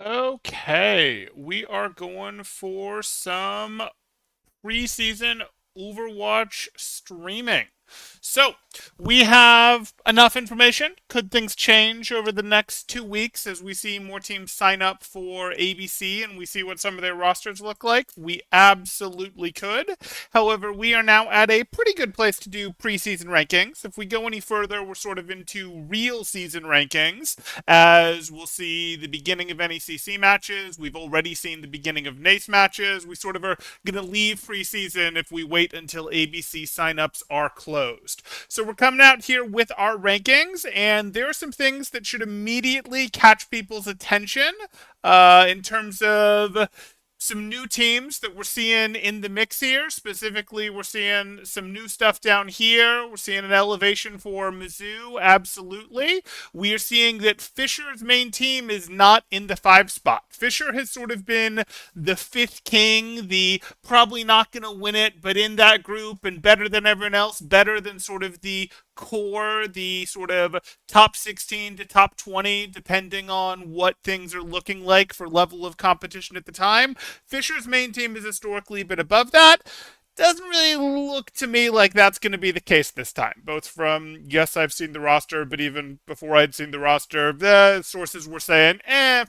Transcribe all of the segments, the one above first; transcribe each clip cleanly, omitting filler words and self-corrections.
Okay, we are going for some preseason Overwatch streaming. So, we have enough information. Could things change over the next 2 weeks as we see more teams sign up for ABC and we see what some of their rosters look like? We absolutely could. However, we are now at a pretty good place to do preseason rankings. If we go any further, we're sort of into real season rankings, as we'll see the beginning of NECC matches. We've already seen the beginning of NACE matches. We sort of are going to leave preseason if we wait until ABC signups are closed. So we're coming out here with our rankings, and there are some things that should immediately catch people's attention in terms of some new teams that we're seeing in the mix here. Specifically, we're seeing some new stuff down here. We're seeing an elevation for Mizzou, absolutely. We are seeing that Fisher's main team is not in the 5 spot. Fisher has sort of been the 5th king, the probably not going to win it, but in that group and better than everyone else, better than sort of the core, the sort of top 16 to top 20, depending on what things are looking like for level of competition at the time. Fisher's main team has historically been above that. Doesn't really look to me like that's going to be the case this time. Both from, yes, I've seen the roster, but even before I'd seen the roster, the sources were saying,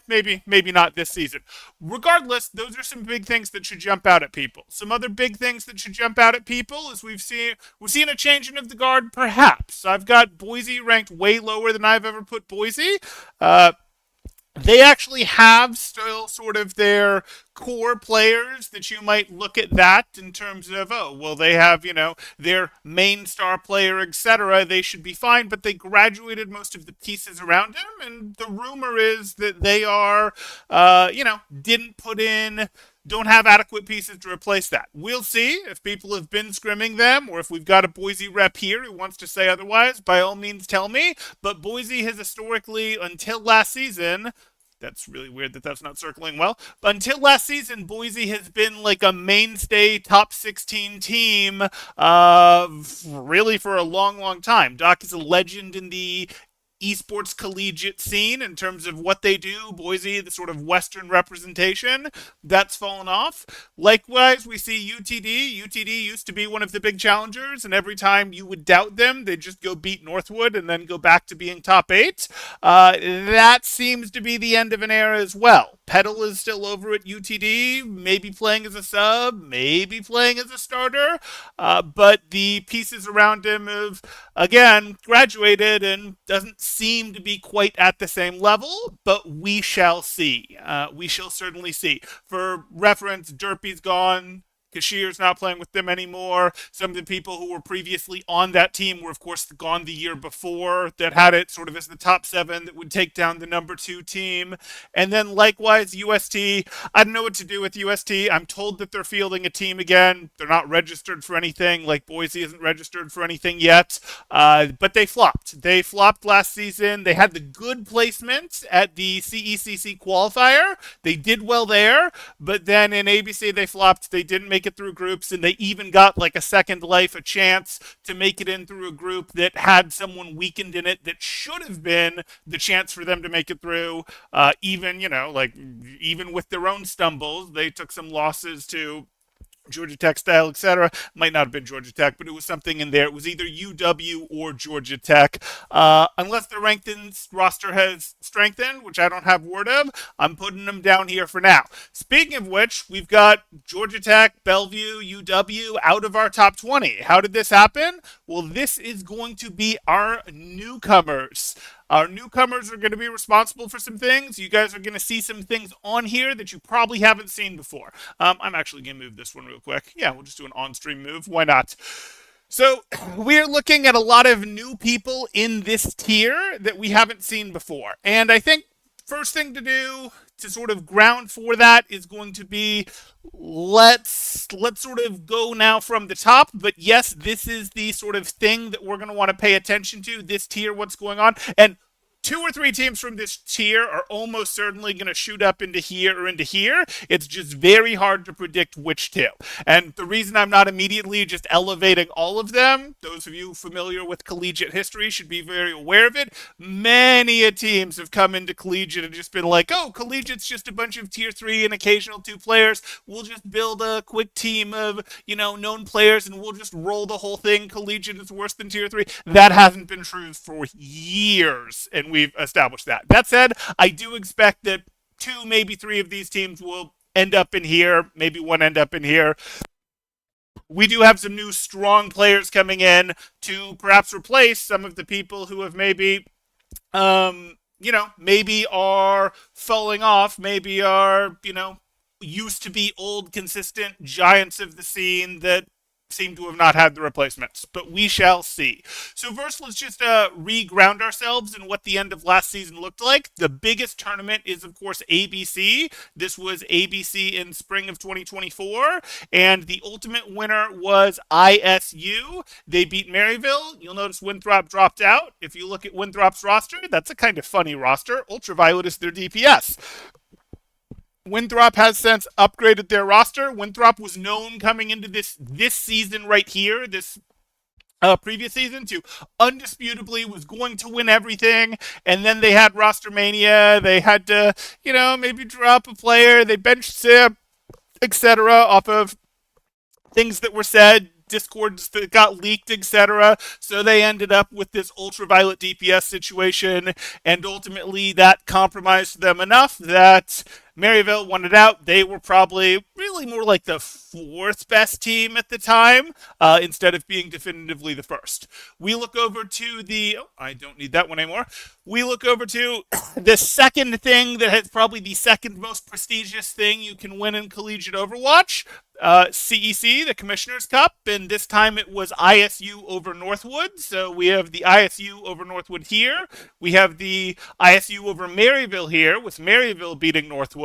maybe not this season. Regardless, those are some big things that should jump out at people. Some other big things that should jump out at people is we're seeing a changing of the guard, perhaps. I've got Boise ranked way lower than I've ever put Boise. They actually have still sort of their core players that you might look at that in terms of, oh, well, they have, their main star player, etc. They should be fine, but they graduated most of the pieces around him, and the rumor is that they are, didn't put in, don't have adequate pieces to replace that. We'll see if people have been scrimming them or if we've got a Boise rep here who wants to say otherwise. By all means, tell me. But Boise has historically, until last season, that's really weird that that's not circling well. But until last season, Boise has been like a mainstay top 16 team really for a long, long time. Doc is a legend in the esports collegiate scene in terms of what they do. Boise, the sort of Western representation, that's fallen off. Likewise, we see UTD. UTD used to be one of the big challengers, and every time you would doubt them, they'd just go beat Northwood and then go back to being top 8. That seems to be the end of an era as well. Petal is still over at UTD, maybe playing as a sub, maybe playing as a starter, but the pieces around him have, again, graduated and doesn't seem to be quite at the same level, but we shall see. We shall certainly see. For reference, Derpy's gone. Kashir's not playing with them anymore. Some of the people who were previously on that team were, of course, gone the year before that had it sort of as the top 7 that would take down the number 2 team. And then likewise, UST. I don't know what to do with UST. I'm told that they're fielding a team again. They're not registered for anything, like Boise isn't registered for anything yet. But they flopped. They flopped last season. They had the good placement at the CECC qualifier. They did well there, but then in ABC they flopped. They didn't make it through groups, and they even got like a second life, a chance to make it in through a group that had someone weakened in it that should have been the chance for them to make it through. Even with their own stumbles, they took some losses to Georgia Tech style, etc. Might not have been Georgia Tech, but it was something in there. It was either UW or Georgia Tech. Unless the ranked roster has strengthened, which I don't have word of, I'm putting them down here for now. Speaking of which, we've got Georgia Tech, Bellevue, UW out of our top 20. How did this happen? Well, this is going to be our newcomers. Our newcomers are going to be responsible for some things. You guys are going to see some things on here that you probably haven't seen before. I'm actually going to move this one real quick. Yeah, we'll just do an on-stream move. Why not? So we're looking at a lot of new people in this tier that we haven't seen before. And I think first thing to do to sort of ground for that is going to be let's sort of go now from the top. But yes, this is the sort of thing that we're going to want to pay attention to, this tier, what's going on. And two or three teams from this tier are almost certainly going to shoot up into here or into here. It's just very hard to predict which two. And the reason I'm not immediately just elevating all of them, those of you familiar with collegiate history should be very aware of it. Many teams have come into collegiate and just been like, oh, collegiate's just a bunch of tier 3 and occasional 2 players. We'll just build a quick team of, known players and we'll just roll the whole thing. Collegiate is worse than tier 3. That hasn't been true for years, and we've established that. That said, I do expect that 2, maybe 3 of these teams will end up in here, maybe one end up in here. We do have some new strong players coming in to perhaps replace some of the people who have maybe maybe are falling off, maybe are, used to be old, consistent giants of the scene that seem to have not had the replacements, but we shall see. So first, let's just re-ground ourselves in what the end of last season looked like. The biggest tournament is, of course, ABC. This was ABC in spring of 2024, and the ultimate winner was ISU. They beat Maryville. You'll notice Winthrop dropped out. If you look at Winthrop's roster, that's a kind of funny roster. Ultraviolet is their DPS. Winthrop has since upgraded their roster. Winthrop was known coming into this season right here, this previous season, to undisputably was going to win everything, and then they had roster mania. They had to, maybe drop a player. They benched Sip, etc., off of things that were said, discords that got leaked, etc. So they ended up with this ultraviolet DPS situation, and ultimately that compromised them enough that Maryville won it out. They were probably really more like the 4th best team at the time, instead of being definitively the first. We look over to the... Oh, I don't need that one anymore. We look over to the second thing that has probably the second most prestigious thing you can win in Collegiate Overwatch. CEC, the Commissioner's Cup, and this time it was ISU over Northwood. So we have the ISU over Northwood here. We have the ISU over Maryville here, with Maryville beating Northwood.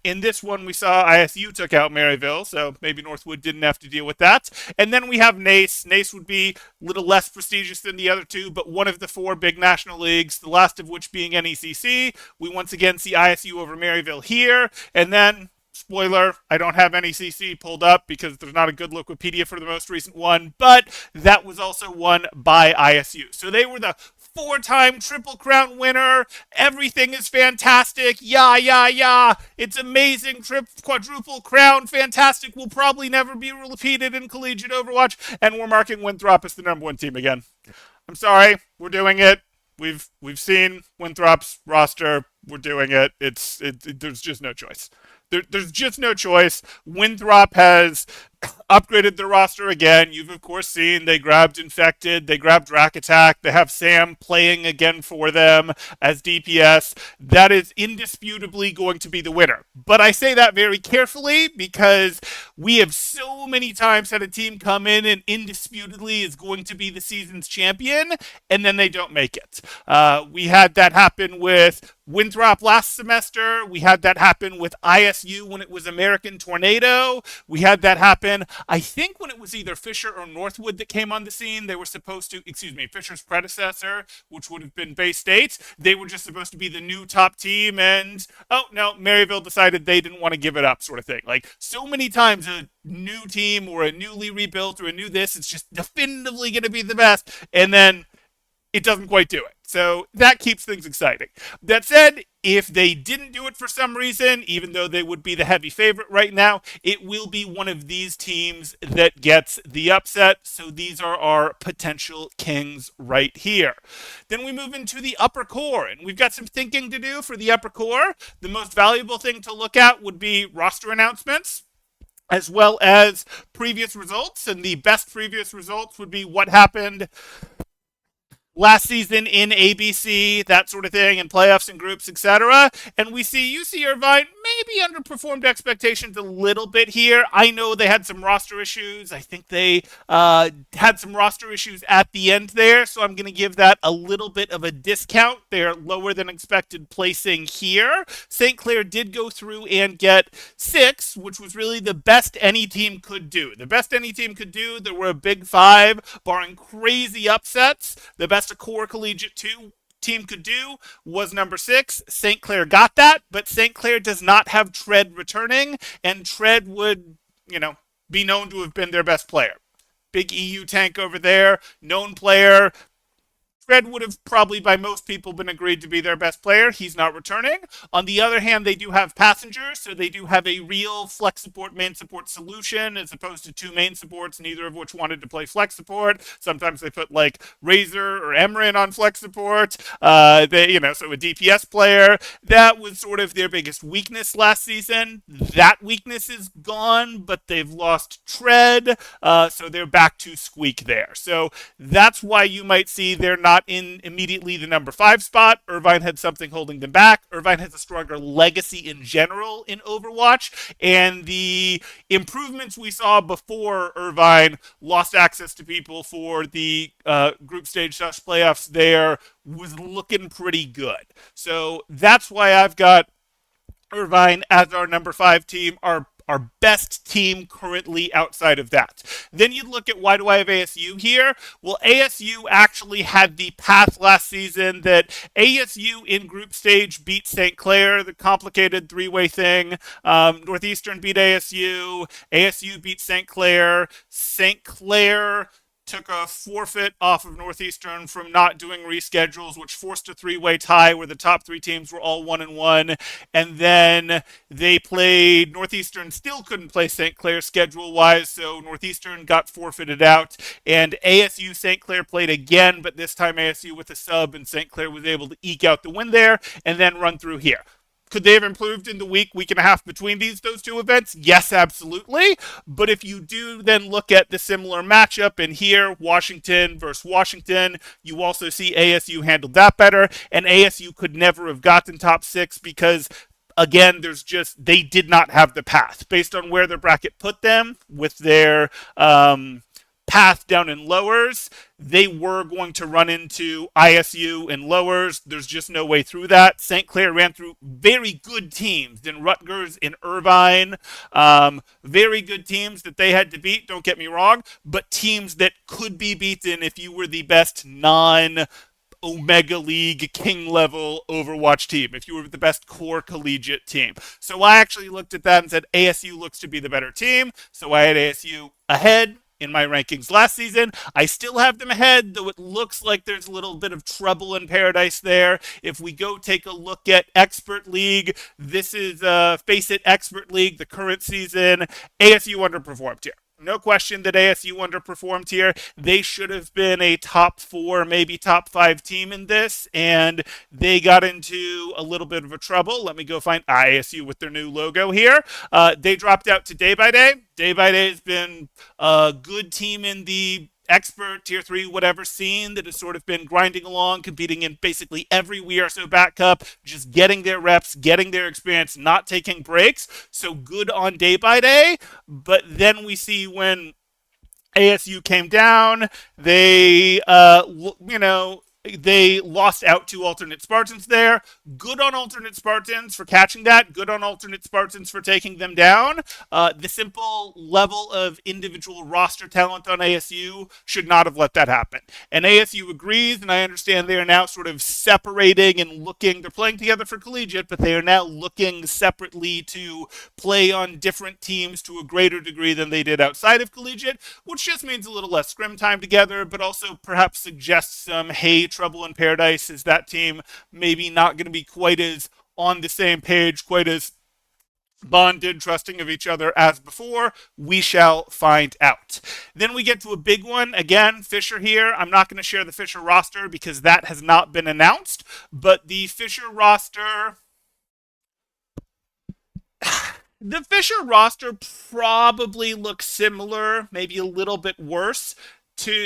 In this one, we saw ISU took out Maryville, so maybe Northwood didn't have to deal with that. And then we have NACE. NACE would be a little less prestigious than the other two, but one of the 4 big national leagues, the last of which being NECC. We once again see ISU over Maryville here, and then... Spoiler, I don't have NECC pulled up because there's not a good Wikipedia for the most recent one, but that was also won by ISU. So they were the 4-time Triple Crown winner. Everything is fantastic. Yeah. It's amazing. Quadruple Crown. Fantastic. Will probably never be repeated in Collegiate Overwatch. And we're marking Winthrop as the number 1 team again. I'm sorry. We're doing it. We've seen Winthrop's roster. We're doing it. There's just no choice. There's just no choice. Winthrop has upgraded the roster again. You've, of course, seen they grabbed Infected, they grabbed Drac Attack, they have Sam playing again for them as DPS. That is indisputably going to be the winner. But I say that very carefully because we have so many times had a team come in and indisputably is going to be the season's champion, and then they don't make it. We had that happen with Winthrop last semester. We had that happen with ISU when it was American Tornado. We had that happen, I think, when it was either Fisher or Northwood that came on the scene. They were supposed to, Fisher's predecessor, which would have been Bay State. They were just supposed to be the new top team, and, oh, no, Maryville decided they didn't want to give it up, sort of thing. Like, so many times a new team or a newly rebuilt or a new this, it's just definitively going to be the best, and then it doesn't quite do it. So that keeps things exciting. That said, if they didn't do it for some reason, even though they would be the heavy favorite right now, it will be one of these teams that gets the upset. So these are our potential kings right here. Then we move into the upper core, and we've got some thinking to do for the upper core. The most valuable thing to look at would be roster announcements, as well as previous results. And the best previous results would be what happened last season in ABC, that sort of thing, and playoffs and groups, etc. And we see UC Irvine maybe underperformed expectations a little bit here. I know they had some roster issues. I think they had some roster issues at the end there, so I'm going to give that a little bit of a discount. They're lower than expected placing here. St. Clair did go through and get 6, which was really the best any team could do. The best any team could do. There were a big 5, barring crazy upsets. The best of core collegiate team could do was number 6. St. Clair got that, but St. Clair does not have Tread returning, and Tread would, be known to have been their best player. Big EU tank over there, known player. Fred would have probably by most people been agreed to be their best player. He's not returning. On the other hand, they do have passengers, so they do have a real flex support, main support solution as opposed to 2 main supports, neither of which wanted to play flex support. Sometimes they put like Razor or Emran on flex support. So a DPS player. That was sort of their biggest weakness last season. That weakness is gone, but they've lost Tread, so they're back to squeak there. So that's why you might see they're not in immediately the number 5 spot. Irvine had something holding them back. Irvine has a stronger legacy in general in Overwatch, and the improvements we saw before Irvine lost access to people for the group stage playoffs there was looking pretty good. So that's why I've got Irvine as our number 5 team, our best team currently outside of that. Then you'd look at why do I have ASU here? Well, ASU actually had the path last season that ASU in group stage beat St. Clair, the complicated 3-way thing. Northeastern beat ASU. ASU beat St. Clair. St. Clair took a forfeit off of Northeastern from not doing reschedules, which forced a 3-way tie where the top 3 teams were all 1-1. And then they played, Northeastern still couldn't play St. Clair schedule-wise, so Northeastern got forfeited out. And ASU St. Clair played again, but this time ASU with a sub, and St. Clair was able to eke out the win there and then run through here. Could they have improved in the week and a half between those 2 events? Yes, absolutely. But if you do then look at the similar matchup in here, Washington versus Washington, you also see ASU handled that better, and ASU could never have gotten top 6 because again, they did not have the path. Based on where their bracket put them with their path down in lowers, they were going to run into ISU in lowers. There's just no way through that. St. Clair ran through very good teams in Rutgers, in Irvine, very good teams that they had to beat, don't get me wrong, but teams that could be beaten if you were the best Omega League King level Overwatch team, if you were the best core collegiate team. So I actually looked at that and said ASU looks to be the better team, so I had ASU ahead in my rankings last season. I still have them ahead, though it looks like there's a little bit of trouble in paradise there. If we go take a look at Expert League, this is Face It Expert League, the current season. ASU underperformed here. No question that ASU underperformed here. They should have been a top 4, maybe top 5 team in this, and they got into a little bit of a trouble. Let me go find ISU with their new logo here. They dropped out to Day by Day. Day by Day has been a good team in the expert tier 3 whatever scene that has sort of been grinding along, competing in basically every We Are So Back Cup, just getting their reps, getting their experience, not taking breaks. So good on Day by Day. But then we see when ASU came down, they they lost out to Alternate Spartans there. Good on Alternate Spartans for catching that. Good on Alternate Spartans for taking them down. The simple level of individual roster talent on ASU should not have let that happen. And ASU agrees, and I understand they are now sort of separating and looking. They're playing together for Collegiate, but they are now looking separately to play on different teams to a greater degree than they did outside of Collegiate, which just means a little less scrim time together, but also perhaps suggests some, hey, trouble in paradise. Is that team maybe not going to be quite as on the same page, quite as bonded, trusting of each other as before? We shall find out. Then we get to a big one. Again, Fisher here. I'm not going to share the Fisher roster because that has not been announced, but the Fisher roster... The Fisher roster probably looks similar, maybe a little bit worse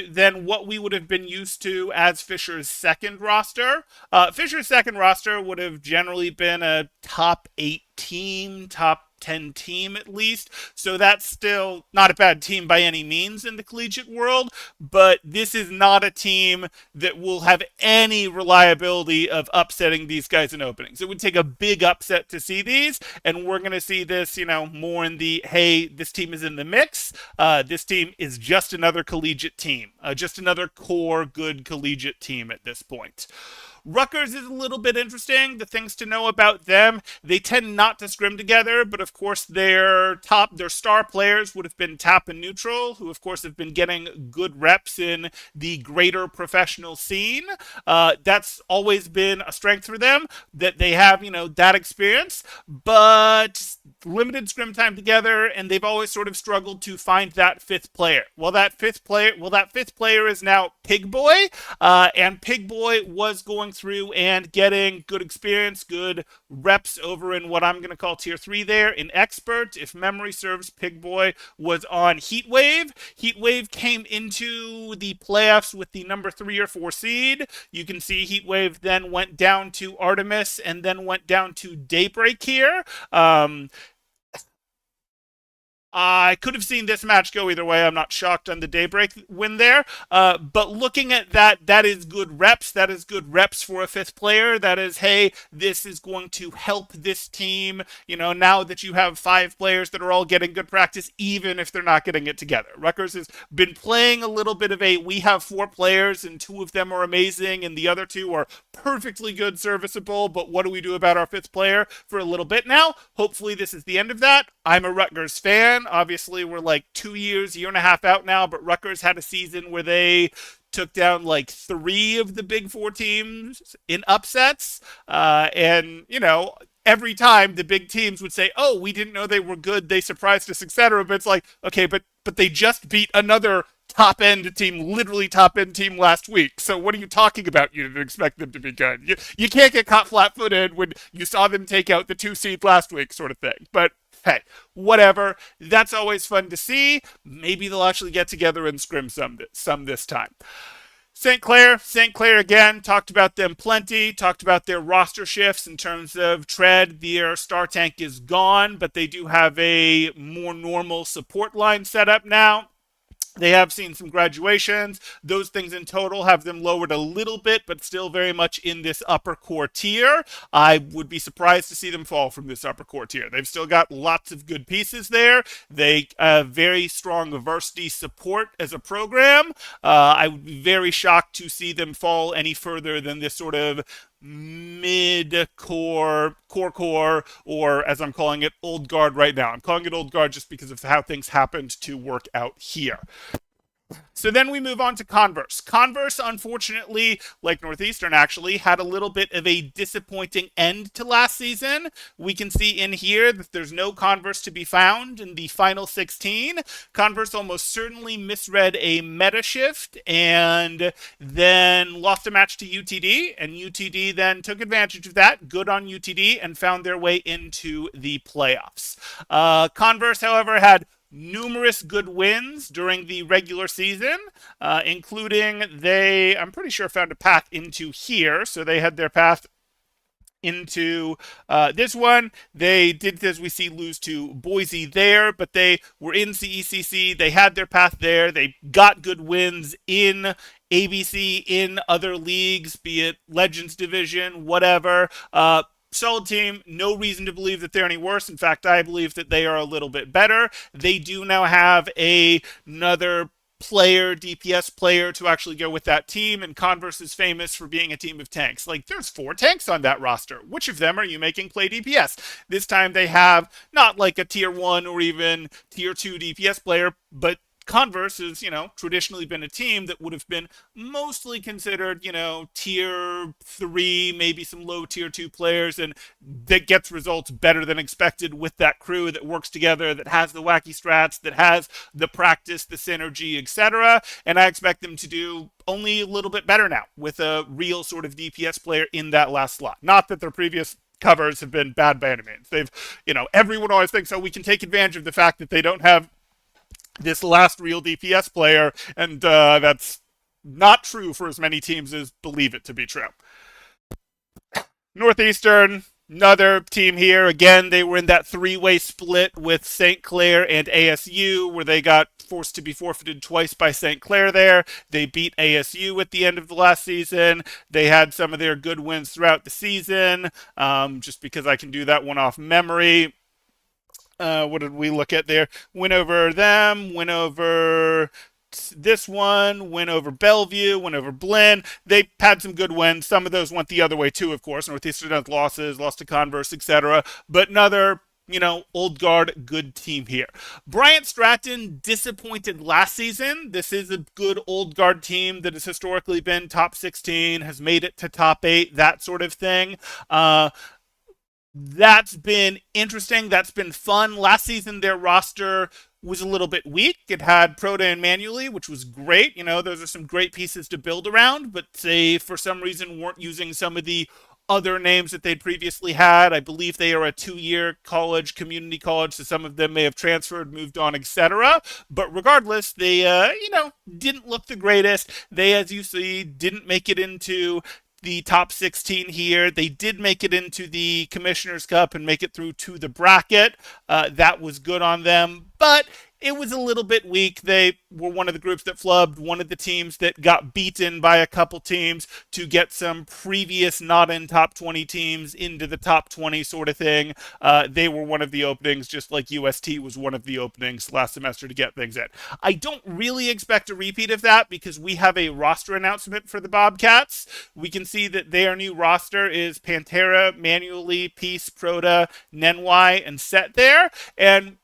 than what we would have been used to as Fisher's second roster. Fisher's second roster would have generally been a top 8 team, top 10 team at least. So that's still not a bad team by any means in the collegiate world, but this is not a team that will have any reliability of upsetting these guys in openings. It would take a big upset to see these, and we're going to see this, more in the, hey, this team is in the mix. This team is just another collegiate team, just another core good collegiate team at this point. Rutgers is a little bit interesting. The things to know about them, they tend not to scrim together, but of course their star players would have been Tap and Neutral, who of course have been getting good reps in the greater professional scene. That's always been a strength for them, that they have, that experience, but limited scrim time together, and they've always sort of struggled to find that fifth player. That fifth player is now Pig Boy, and Pig Boy was going through and getting good experience, good reps over in what I'm going to call tier 3 there in Expert. If memory serves, Pig Boy was on Heatwave. Heatwave came into the playoffs with the number 3 or 4 seed. You can see Heatwave then went down to Artemis and then went down to Daybreak here. I could have seen this match go either way. I'm not shocked on the Daybreak win there. But looking at that, that is good reps. That is good reps for a fifth player. That is, hey, this is going to help this team, now that you have 5 players that are all getting good practice, even if they're not getting it together. Rutgers has been playing a little bit of we have 4 players and 2 of them are amazing and the other 2 are perfectly good, serviceable, but what do we do about our 5th player for a little bit now? Hopefully this is the end of that. I'm a Rutgers fan. Obviously, we're like 2 years, year and a half out now, but Rutgers had a season where they took down like 3 of the big 4 teams in upsets. Every time the big teams would say, oh, we didn't know they were good, they surprised us, etc. But it's like, okay, but they just beat another top-end team, literally top-end team last week. So what are you talking about? You didn't expect them to be good. You can't get caught flat-footed when you saw them take out the 2 seed last week, sort of thing. But hey, whatever. That's always fun to see. Maybe they'll actually get together and scrim some this time. St. Clair again, talked about them plenty, talked about their roster shifts in terms of Tread. Their star tank is gone, but they do have a more normal support line set up now. They have seen some graduations. Those things in total have them lowered a little bit, but still very much in this upper core tier. I would be surprised to see them fall from this upper core tier. They've still got lots of good pieces there. They have very strong varsity support as a program. I would be very shocked to see them fall any further than this sort of mid-core, core, or as I'm calling it, old guard right now. I'm calling it old guard just because of how things happened to work out here. So then we move on to Converse. Converse, unfortunately, like Northeastern actually, had a little bit of a disappointing end to last season. We can see in here that there's no Converse to be found in the final 16. Converse almost certainly misread a meta shift and then lost a match to UTD, and UTD then took advantage of that, good on UTD, and found their way into the playoffs. Converse, however, had numerous good wins during the regular season, including I'm pretty sure, found a path into here. So they had their path into this one. They did, as we see, lose to Boise there, but they were in CECC. They had their path there. They got good wins in ABC, in other leagues, be it Legends Division, whatever. Solid team. No reason to believe that they're any worse. In fact, I believe that they are a little bit better. They do now have another player, DPS player, to actually go with that team, and Converse is famous for being a team of tanks. Like, there's 4 tanks on that roster. Which of them are you making play DPS? This time they have not like a tier 1 or even tier 2 DPS player, but Converse has, traditionally been a team that would have been mostly considered, tier 3, maybe some low tier 2 players, and that gets results better than expected with that crew that works together, that has the wacky strats, that has the practice, the synergy, etc. And I expect them to do only a little bit better now with a real sort of DPS player in that last slot. Not that their previous covers have been bad by any means. They've, everyone always thinks, oh, we can take advantage of the fact that they don't have this last real DPS player, and that's not true for as many teams as believe it to be true. Northeastern, another team here. Again, they were in that 3-way split with St. Clair and ASU, where they got forced to be forfeited twice by St. Clair there. They beat ASU at the end of the last season. They had some of their good wins throughout the season, just because I can do that one off memory. What did we look at there? Win over them, win over this one, win over Bellevue, win over Blinn. They had some good wins. Some of those went the other way too, of course. Northeastern had losses, lost to Converse, etc. But another, old guard, good team here. Bryant Stratton disappointed last season. This is a good old guard team that has historically been top 16, has made it to top 8, that sort of thing. That's been interesting. That's been fun. Last season, their roster was a little bit weak. It had Proda and Manually, which was great. Those are some great pieces to build around, but they, for some reason, weren't using some of the other names that they'd previously had. I believe they are a 2-year college, community college, so some of them may have transferred, moved on, etc. But regardless, they, didn't look the greatest. They, as you see, didn't make it into the top 16 here. They did make it into the Commissioner's Cup and make it through to the bracket. That was good on them, but it was a little bit weak. They were one of the groups that flubbed, one of the teams that got beaten by a couple teams to get some previous not in top 20 teams into the top 20 sort of thing. They were one of the openings, just like UST was one of the openings last semester to get things in. I don't really expect a repeat of that because we have a roster announcement for the Bobcats. We can see that their new roster is Pantera, Manually, Peace, Proda, Nenwai, and Set there. And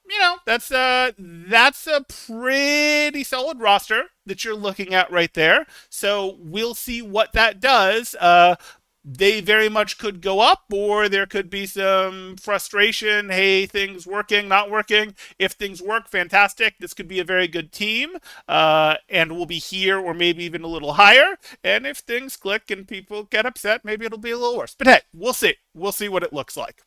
that's a pretty solid roster that you're looking at right there. So we'll see what that does. They very much could go up, or there could be some frustration. Hey, things working, not working. If things work, fantastic. This could be a very good team, and we'll be here or maybe even a little higher. And if things click and people get upset, maybe it'll be a little worse. But hey, we'll see. We'll see what it looks like.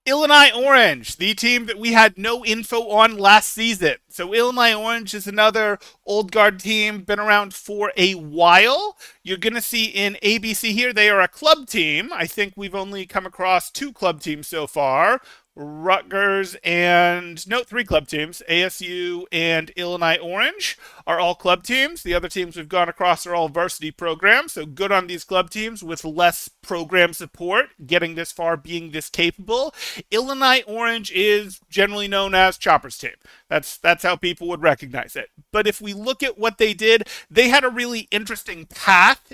Illinois Orange, the team that we had no info on last season. So Illinois Orange is another old guard team, been around for a while. You're going to see in ABC here, they are a club team. I think we've only come across 2 club teams so far. Rutgers and, no, 3 club teams. ASU and Illinois Orange are all club teams. The other teams we've gone across are all varsity programs, so good on these club teams with less program support, getting this far, being this capable. Illinois Orange is generally known as Chopper's team. That's how people would recognize it. But if we look at what they did, they had a really interesting path.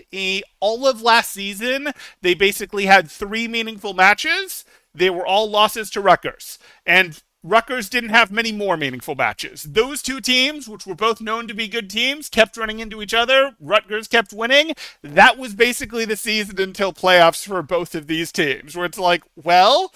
All of last season, they basically had 3 meaningful matches. They were all losses to Rutgers. And Rutgers didn't have many more meaningful matches. Those 2 teams, which were both known to be good teams, kept running into each other. Rutgers kept winning. That was basically the season until playoffs for both of these teams, where it's like, well,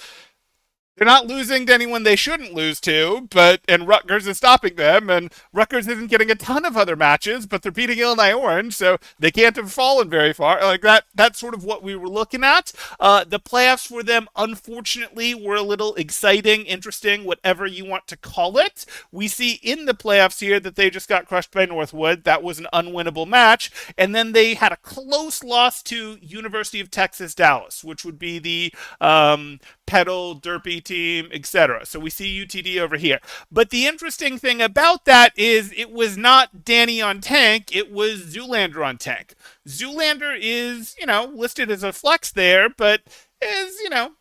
they're not losing to anyone they shouldn't lose to, and Rutgers is stopping them, and Rutgers isn't getting a ton of other matches, but they're beating Illinois Orange, so they can't have fallen very far. Like that's sort of what we were looking at. The playoffs for them, unfortunately, were a little exciting, interesting, whatever you want to call it. We see in the playoffs here that they just got crushed by Northwood. That was an unwinnable match, and then they had a close loss to University of Texas Dallas, which would be the pedal derpy team, etc. So we see UTD over here. But the interesting thing about that is it was not Danny on tank, it was Zoolander on tank. Zoolander is, listed as a flex there, but is,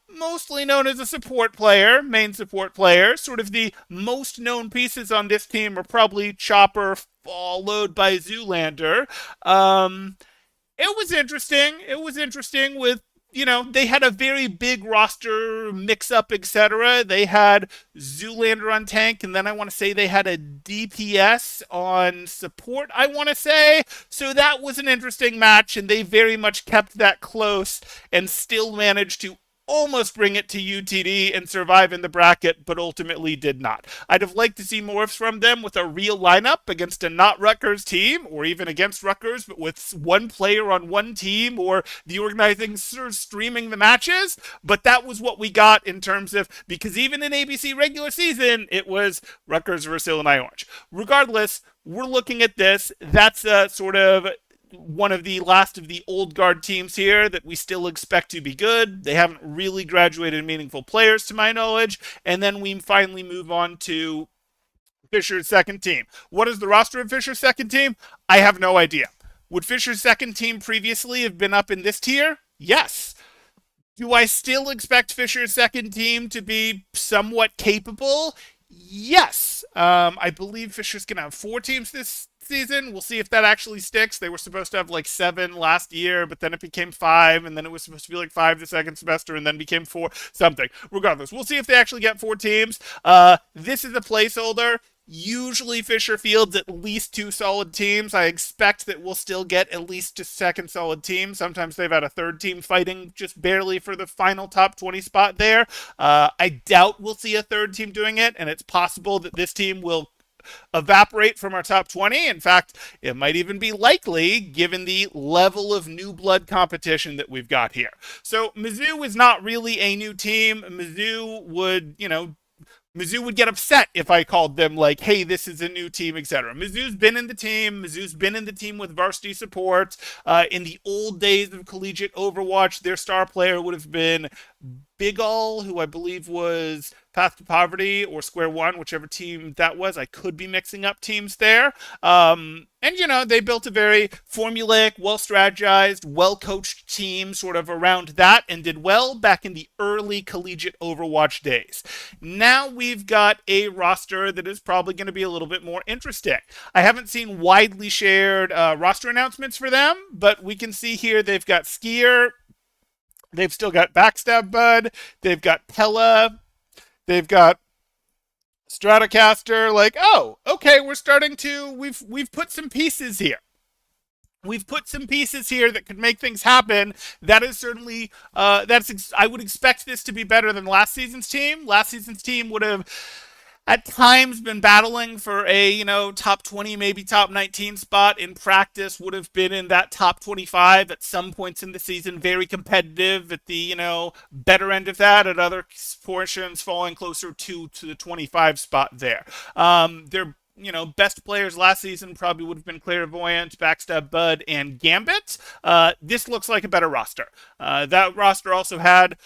mostly known as a support player, main support player. Sort of the most known pieces on this team are probably Chopper, followed by Zoolander. It was interesting. It was interesting with they had a very big roster mix-up, etc. They had Zoolander on tank, and then I want to say they had a DPS on support, I want to say. So that was an interesting match, and they very much kept that close and still managed to almost bring it to UTD and survive in the bracket, but ultimately did not. I'd have liked to see more from them with a real lineup against a not Rutgers team, or even against Rutgers, but with one player on one team, or the organizing streaming the matches. But that was what we got in terms of, because even in ABC regular season, it was Rutgers versus Illinois Orange. Regardless, we're looking at this. That's a sort of one of the last of the old guard teams here that we still expect to be good. They haven't really graduated meaningful players to my knowledge. And then we finally move on to Fisher's second team. What is the roster of Fisher's second team? I have no idea. Would Fisher's second team previously have been up in this tier? Yes. Do I still expect Fisher's second team to be somewhat capable? Yes. I believe Fisher's going to have 4 teams this season. We'll see if that actually sticks. They were supposed to have like 7 last year, but then it became 5, and then it was supposed to be like 5 the second semester, and then became 4, something. Regardless, we'll see if they actually get 4 teams. This is a placeholder. Usually Fisher fields at least 2 solid teams. I expect that we'll still get at least a second solid team. Sometimes they've had a third team fighting just barely for the final top 20 spot there. I doubt we'll see a third team doing it, and it's possible that this team will evaporate from our top 20. In fact, it might even be likely given the level of new blood competition that we've got here. So Mizzou is not really a new team. Mizzou would get upset if I called them like, hey, this is a new team, etc. Mizzou's been in the team. Mizzou's been in the team with varsity support. In the old days of collegiate Overwatch, their star player would have been Bigall, who I believe was Path to Poverty or Square One, whichever team that was. I could be mixing up teams there. They built a very formulaic, well strategized, well coached team sort of around that and did well back in the early collegiate Overwatch days. Now we've got a roster that is probably going to be a little bit more interesting. I haven't seen widely shared roster announcements for them, but we can see here they've got Skier. They've still got Backstab Bud. They've got Pella. They've got Stratocaster. Like, oh, okay, we've put some pieces here. We've put some pieces here that could make things happen. That is certainly I would expect this to be better than last season's team. Last season's team would have at times been battling for a top 20, maybe top 19 spot. In practice would have been in that top 25 at some points in the season, very competitive at the better end of that. At other portions falling closer to the 25 spot there. Their best players last season probably would have been Clairvoyant, Backstab Bud, and Gambit. This looks like a better roster. That roster also had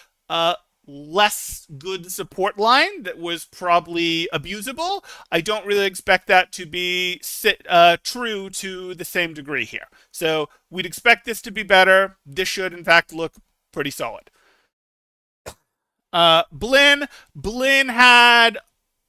less good support line that was probably abusable. I don't really expect that to be true to the same degree here. So we'd expect this to be better. This should, in fact, look pretty solid. Blinn had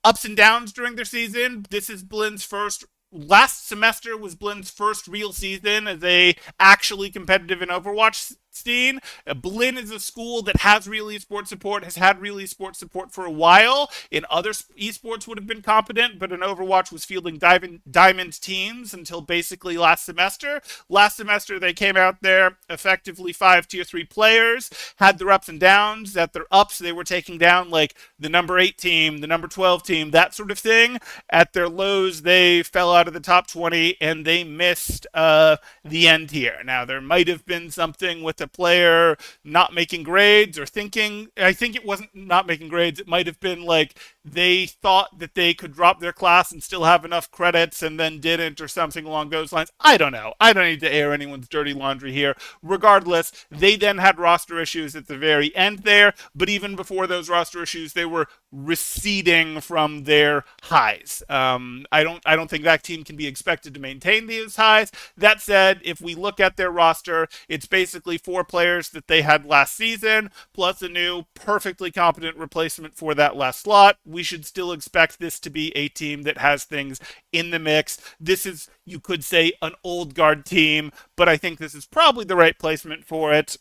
ups and downs during their season. This is Blinn's first. Last semester was Blinn's first real season as a actually competitive in Overwatch scene. Blinn is a school that has real esports support, has had real esports support for a while. In other esports would have been competent, but in Overwatch was fielding diamond teams until basically last semester. Last semester they came out there effectively 5 tier 3 players, had their ups and downs. At their ups they were taking down like the number 8 team, the number 12 team, that sort of thing. At their lows they fell out of the top 20 and they missed the end here. Now there might have been something with a player not making grades or thinking, I think it wasn't not making grades, it might have been like they thought that they could drop their class and still have enough credits and then didn't, or something along those lines. I don't know. I don't need to air anyone's dirty laundry here. Regardless, they then had roster issues at the very end there, but even before those roster issues, they were receding from their highs. I don't think that team can be expected to maintain these highs. That said, if we look at their roster, it's basically 4 players that they had last season, plus a new perfectly competent replacement for that last slot. We should still expect this to be a team that has things in the mix. This is, you could say, an old guard team, but I think this is probably the right placement for it.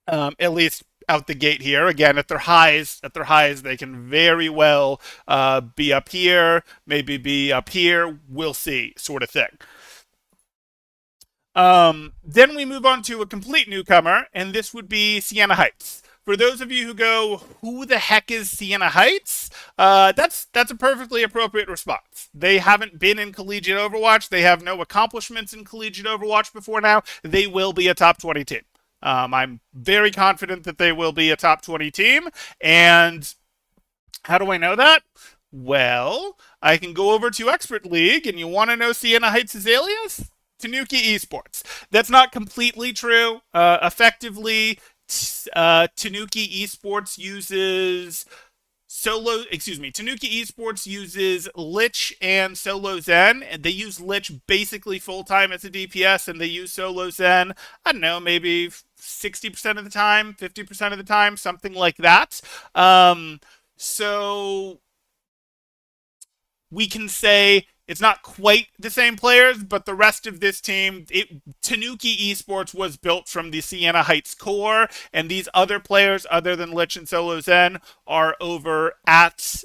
At least out the gate here. Again, at their highs, they can very well be up here, maybe be up here. We'll see, sort of thing. Then we move on to a complete newcomer, and this would be Siena Heights. For those of you who go, who the heck is Siena Heights? That's a perfectly appropriate response. They haven't been in collegiate Overwatch. They have no accomplishments in collegiate Overwatch before now. They will be a top 20 team. I'm very confident that they will be a top 20 team. And how do I know that? Well, I can go over to Expert League, and you want to know Siena Heights' alias? Tanuki Esports. That's not completely true. Effectively, Tanuki Esports uses Tanuki Esports uses Lich and Solo Zen, and they use Lich basically full-time as a DPS, and they use Solo Zen, I don't know, maybe 60% of the time, 50% of the time, something like that. So we can say it's not quite the same players, but the rest of this team, Tanuki Esports was built from the Sienna Heights core, and these other players, other than Lich and Solo Zen, are over at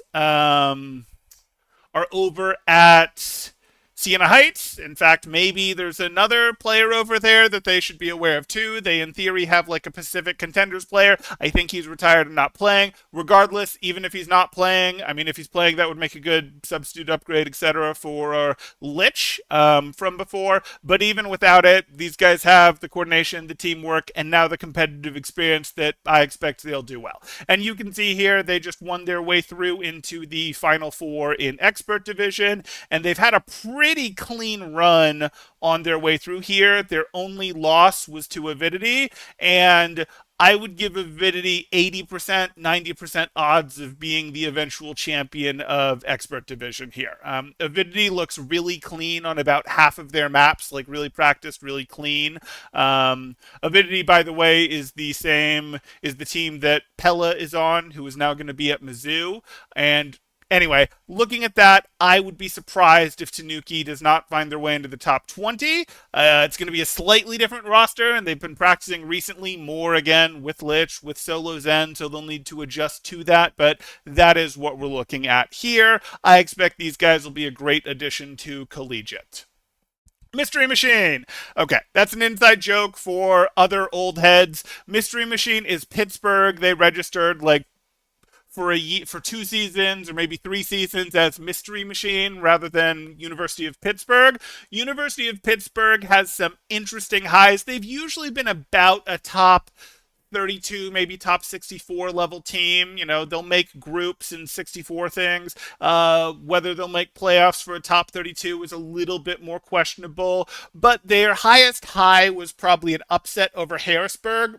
Sienna Heights. In fact, maybe there's another player over there that they should be aware of too. They, in theory, have like a Pacific Contenders player. I think he's retired and not playing. Regardless, even if he's not playing, I mean, if he's playing, that would make a good substitute upgrade, etc. for Lich from before. But even without it, these guys have the coordination, the teamwork, and now the competitive experience that I expect they'll do well. And you can see here, they just won their way through into the Final Four in Expert Division, and they've had a pretty clean run on their way through here. Their only loss was to Avidity, and I would give Avidity 80%, 90% odds of being the eventual champion of Expert Division here. Avidity looks really clean on about half of their maps, like really practiced, really clean. Avidity, by the way, is the team that Pella is on, who is now going to be at Mizzou, and anyway, looking at that, I would be surprised if Tanuki does not find their way into the top 20. It's going to be a slightly different roster, and they've been practicing recently more again with Lich, with Solo Zen, so they'll need to adjust to that, but that is what we're looking at here. I expect these guys will be a great addition to Collegiate. Mystery Machine. Okay, that's an inside joke for other old heads. Mystery Machine is Pittsburgh. They registered like for 2 seasons or maybe 3 seasons as Mystery Machine rather than University of Pittsburgh. University of Pittsburgh has some interesting highs. They've usually been about a top 32, maybe top 64 level team. You know, they'll make groups in 64 things. Whether they'll make playoffs for a top 32 is a little bit more questionable, but their highest high was probably an upset over Harrisburg.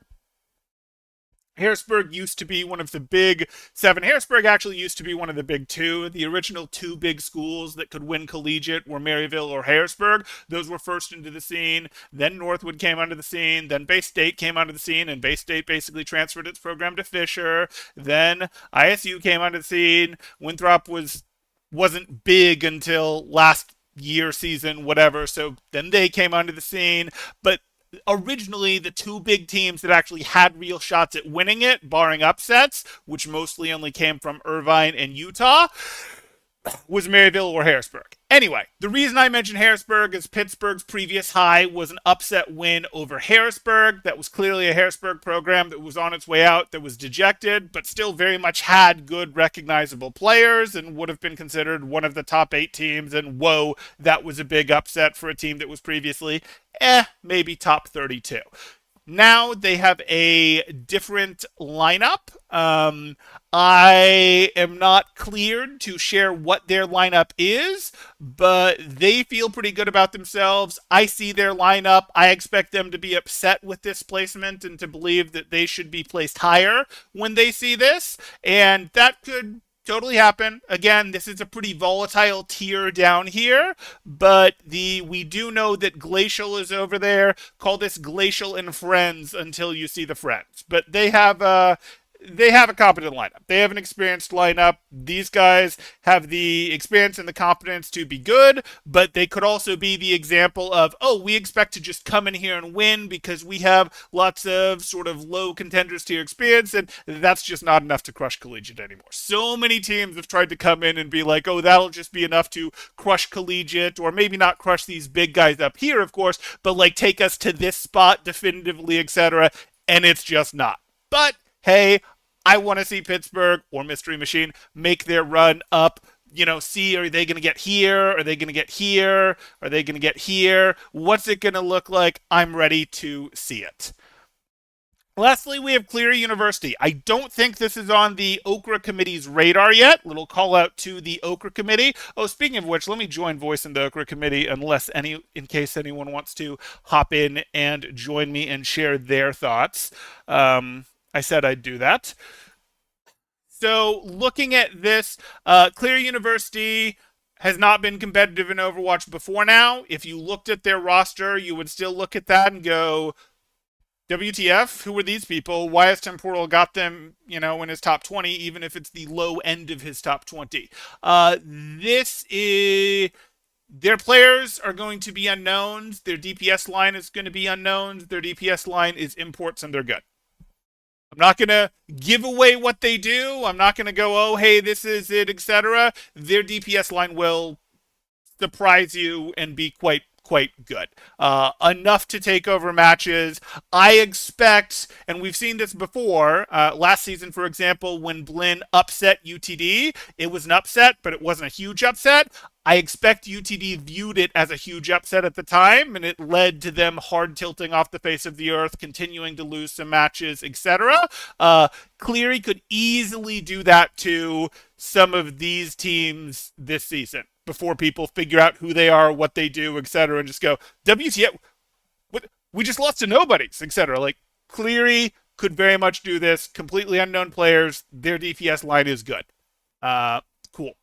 Harrisburg used to be one of the big 7. Harrisburg actually used to be one of the big 2. The original 2 big schools that could win Collegiate were Maryville or Harrisburg. Those were first into the scene. Then Northwood came onto the scene. Then Bay State came onto the scene, and Bay State basically transferred its program to Fisher. Then ISU came onto the scene. Winthrop wasn't big until last year, season, whatever. So then they came onto the scene. But originally, the 2 big teams that actually had real shots at winning it, barring upsets, which mostly only came from Irvine and Utah, was Maryville or Harrisburg. Anyway, the reason I mentioned Harrisburg is Pittsburgh's previous high was an upset win over Harrisburg. That was clearly a Harrisburg program that was on its way out, that was dejected, but still very much had good recognizable players and would have been considered one of the top 8 teams. And whoa, that was a big upset for a team that was previously, maybe top 32. Now they have a different lineup. I am not cleared to share what their lineup is, but they feel pretty good about themselves. I see their lineup. I expect them to be upset with this placement and to believe that they should be placed higher when they see this, and that could totally happen. Again, this is a pretty volatile tier down here, but we do know that Glacial is over there. Call this Glacial and Friends until you see the Friends. But they have a competent lineup. They have an experienced lineup. These guys have the experience and the competence to be good, but they could also be the example of, we expect to just come in here and win because we have lots of sort of low contenders tier experience, and that's just not enough to crush Collegiate anymore. So many teams have tried to come in and be like, that'll just be enough to crush Collegiate, or maybe not crush these big guys up here, of course, but like take us to this spot definitively, etc., and it's just not. But hey, I want to see Pittsburgh or Mystery Machine make their run up. See, are they going to get here? Are they going to get here? Are they going to get here? What's it going to look like? I'm ready to see it. Lastly, we have Clear University. I don't think this is on the Okra Committee's radar yet. Little call out to the Okra Committee. Speaking of which, let me join voice in the Okra Committee in case anyone wants to hop in and join me and share their thoughts. I said I'd do that. So looking at this, Clear University has not been competitive in Overwatch before now. If you looked at their roster, you would still look at that and go, WTF? Who were these people? Why has Temporal got them, in his top 20, even if it's the low end of his top 20? This is. Their players are going to be unknowns. Their DPS line is going to be unknowns. Their DPS line is imports, and they're good. I'm not going to give away what they do. I'm not going to go, oh, hey, this is it, etc. Their DPS line will surprise you and be quite good. Enough to take over matches. I expect, and we've seen this before, last season, for example, when Blinn upset UTD, it was an upset, but it wasn't a huge upset. I expect UTD viewed it as a huge upset at the time, and it led to them hard tilting off the face of the earth, continuing to lose some matches, etc. Cleary could easily do that to some of these teams this season before people figure out who they are, what they do, etc., and just go, WTF, what, we just lost to nobodies, etc. Like, Cleary could very much do this. Completely unknown players, their DPS line is good. Cool.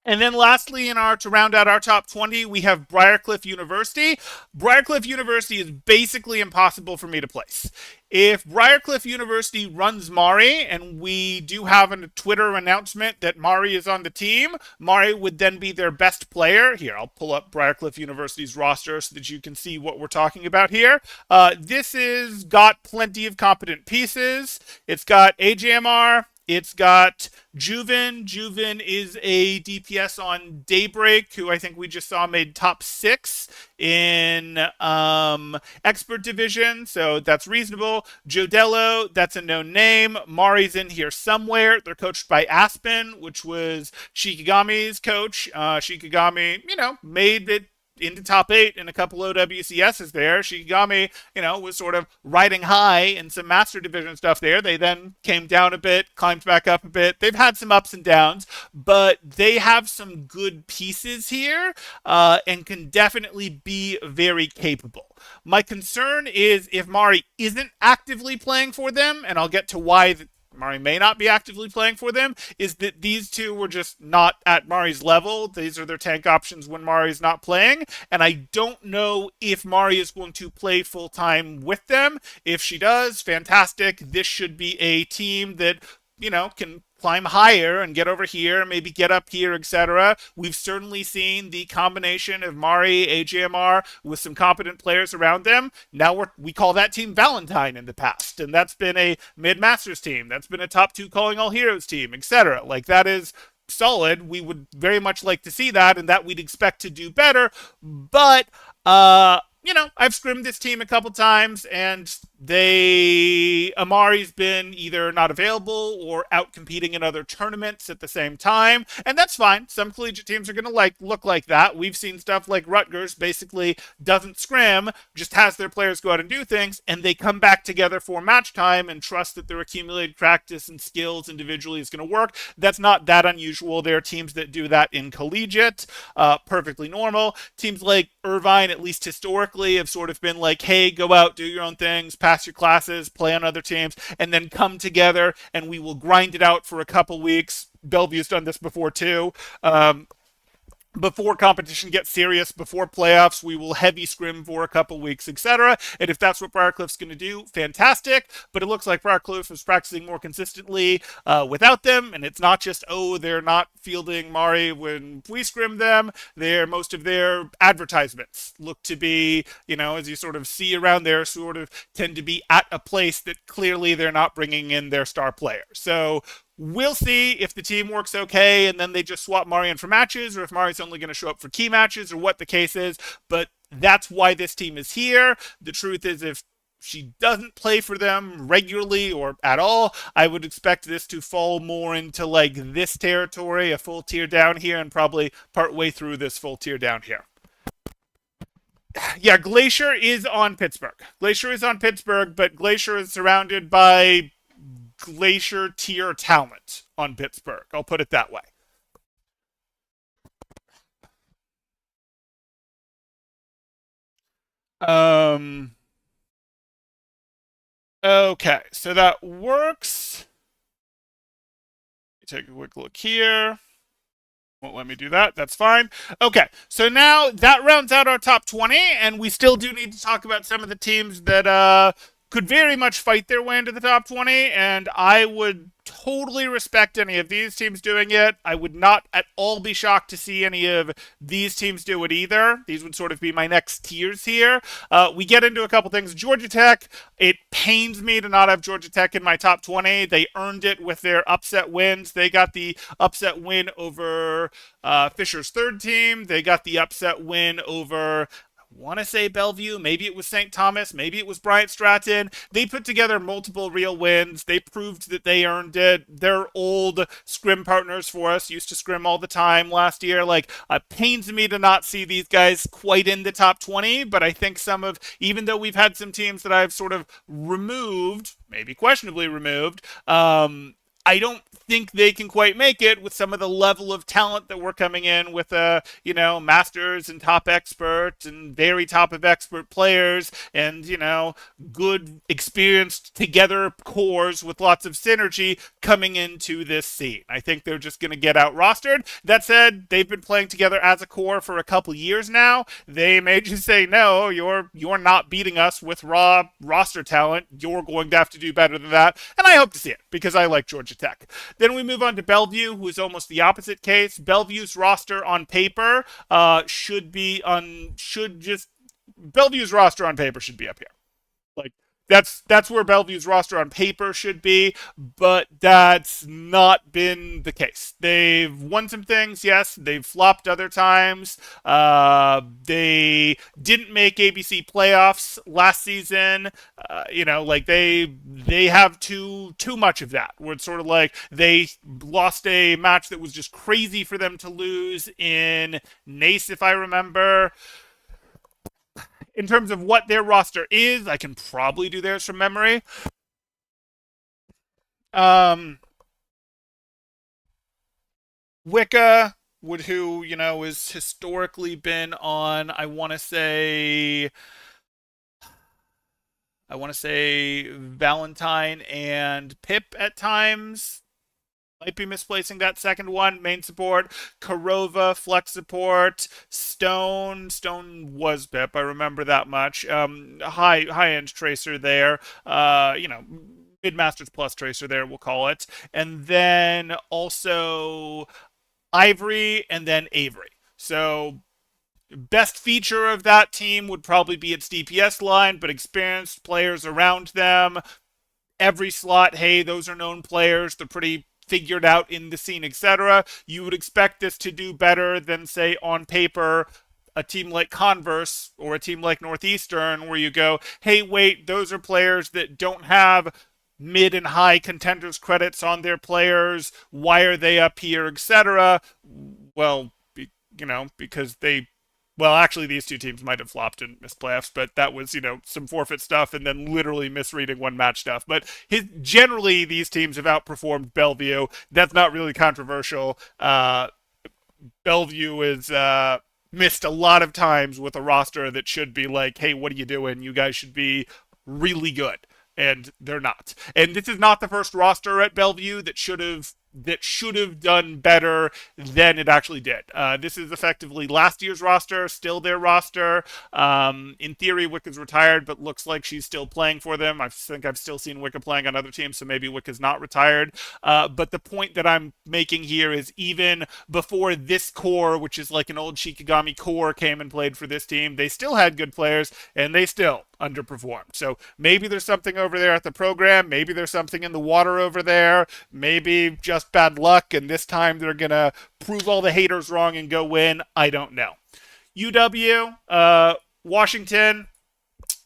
And then lastly, to round out our top 20, we have Briarcliff University. Briarcliff University is basically impossible for me to place. If Briarcliff University runs Mari, and we do have a Twitter announcement that Mari is on the team, Mari would then be their best player. Here, I'll pull up Briarcliff University's roster so that you can see what we're talking about here. This is got plenty of competent pieces. It's got AJMR. It's got Juven. Juven is a DPS on Daybreak, who I think we just saw made top 6 in Expert Division, so that's reasonable. Jodello, that's a known name. Mari's in here somewhere. They're coached by Aspen, which was Shikigami's coach. Shikigami, made it into top 8 in a couple of WCSs there. Shikigami, was sort of riding high in some Master Division stuff there. They then came down a bit, climbed back up a bit. They've had some ups and downs, but they have some good pieces here and can definitely be very capable. My concern is if Mari isn't actively playing for them, and I'll get to why Mari may not be actively playing for them, is that these two were just not at Mari's level. These are their tank options when Mari's not playing, and I don't know if Mari is going to play full-time with them. If she does, fantastic. This should be a team that, can climb higher and get over here, maybe get up here, etc. We've certainly seen the combination of Mari, AJMR with some competent players around them. Now we call that team Valentine in the past, and that's been a mid-masters team. That's been a top 2 calling all heroes team, etc. Like, that is solid. We would very much like to see that, and that we'd expect to do better, but I've scrimmed this team a couple times, and Amari's been either not available or out competing in other tournaments at the same time, and that's fine. Some collegiate teams are going to look like that. We've seen stuff like Rutgers basically doesn't scrim, just has their players go out and do things, and they come back together for match time and trust that their accumulated practice and skills individually is going to work. That's not that unusual. There are teams that do that in collegiate, perfectly normal. Teams like Irvine, at least historically, have sort of been like, hey, go out, do your own things, pass your classes, play on other teams, and then come together and we will grind it out for a couple weeks. Bellevue's done this before too. Before competition gets serious, before playoffs, we will heavy scrim for a couple weeks, etc. And if that's what Briarcliff's going to do, fantastic. But it looks like Briarcliff is practicing more consistently without them. And it's not just, they're not fielding Mari when we scrim them. Most of their advertisements look to be, as you sort of see around there, sort of tend to be at a place that clearly they're not bringing in their star player. So we'll see if the team works okay and then they just swap Mari in for matches, or if Mari's only going to show up for key matches, or what the case is. But that's why this team is here. The truth is, if she doesn't play for them regularly or at all, I would expect this to fall more into like this territory, a full tier down here, and probably part way through this full tier down here. Yeah, Glacier is on Pittsburgh. But Glacier is surrounded by Glacier tier talent on Pittsburgh. I'll put it that way. Okay, so that works. Take a quick look here. Won't let me do that. That's fine. Okay, so now that rounds out our top 20, and we still do need to talk about some of the teams that could very much fight their way into the top 20, and I would totally respect any of these teams doing it. I would not at all be shocked to see any of these teams do it either. These would sort of be my next tiers here. We get into a couple things. Georgia Tech, it pains me to not have Georgia Tech in my top 20. They earned it with their upset wins. They got the upset win over Fisher's third team. They got the upset win over want to say Bellevue, maybe it was St. Thomas, maybe it was Bryant Stratton. They put together multiple real wins. They proved that they earned it. They're old scrim partners for us, used to scrim all the time last year. Like, it pains me to not see these guys quite in the top 20, but I think even though we've had some teams that I've sort of removed, maybe questionably removed, I don't think they can quite make it with some of the level of talent that we're coming in with, masters and top experts and very top of expert players and, good experienced together cores with lots of synergy coming into this scene. I think they're just going to get out rostered. That said, they've been playing together as a core for a couple years now. They may just say, no, you're not beating us with raw roster talent. You're going to have to do better than that. And I hope to see it because I like Georgia Tech. Then we move on to Bellevue, who is almost the opposite case. Bellevue's roster on paper Bellevue's roster on paper should be up here. Like that's where Bellevue's roster on paper should be, but that's not been the case. They've won some things, yes. They've flopped other times. They didn't make ABC playoffs last season. They have too much of that. Where it's sort of like they lost a match that was just crazy for them to lose in Nace, if I remember. In terms of what their roster is, I can probably do theirs from memory. Wicca, who, has historically been on, I want to say Valentine and Pip at times. Might be misplacing that second one. Main support, Karova, flex support, Stone. Stone was Pip. I remember that much. High end tracer there. Mid Masters plus tracer there. We'll call it, and then also Ivory, and then Avery. So best feature of that team would probably be its DPS line, but experienced players around them. Every slot, hey, those are known players. They're pretty figured out in the scene, etc. You would expect this to do better than, say, on paper, a team like Converse or a team like Northeastern, where you go, hey, wait, those are players that don't have mid and high contenders credits on their players. Why are they up here, etc.? Well, because actually, these two teams might have flopped and missed playoffs, but that was, some forfeit stuff and then literally misreading one match stuff. But generally, these teams have outperformed Bellevue. That's not really controversial. Bellevue is missed a lot of times with a roster that should be like, hey, what are you doing? You guys should be really good. And they're not. And this is not the first roster at Bellevue that should have done better than it actually did. This is effectively last year's roster, still their roster. In theory, Wicca's retired, but looks like she's still playing for them. I think I've still seen Wicca playing on other teams, so maybe Wicca's not retired. But the point that I'm making here is even before this core, which is like an old Shikigami core, came and played for this team, they still had good players, and they still underperformed. So maybe there's something over there at the program. Maybe there's something in the water over there. Maybe just bad luck, and this time they're going to prove all the haters wrong and go win. I don't know. UW, Washington,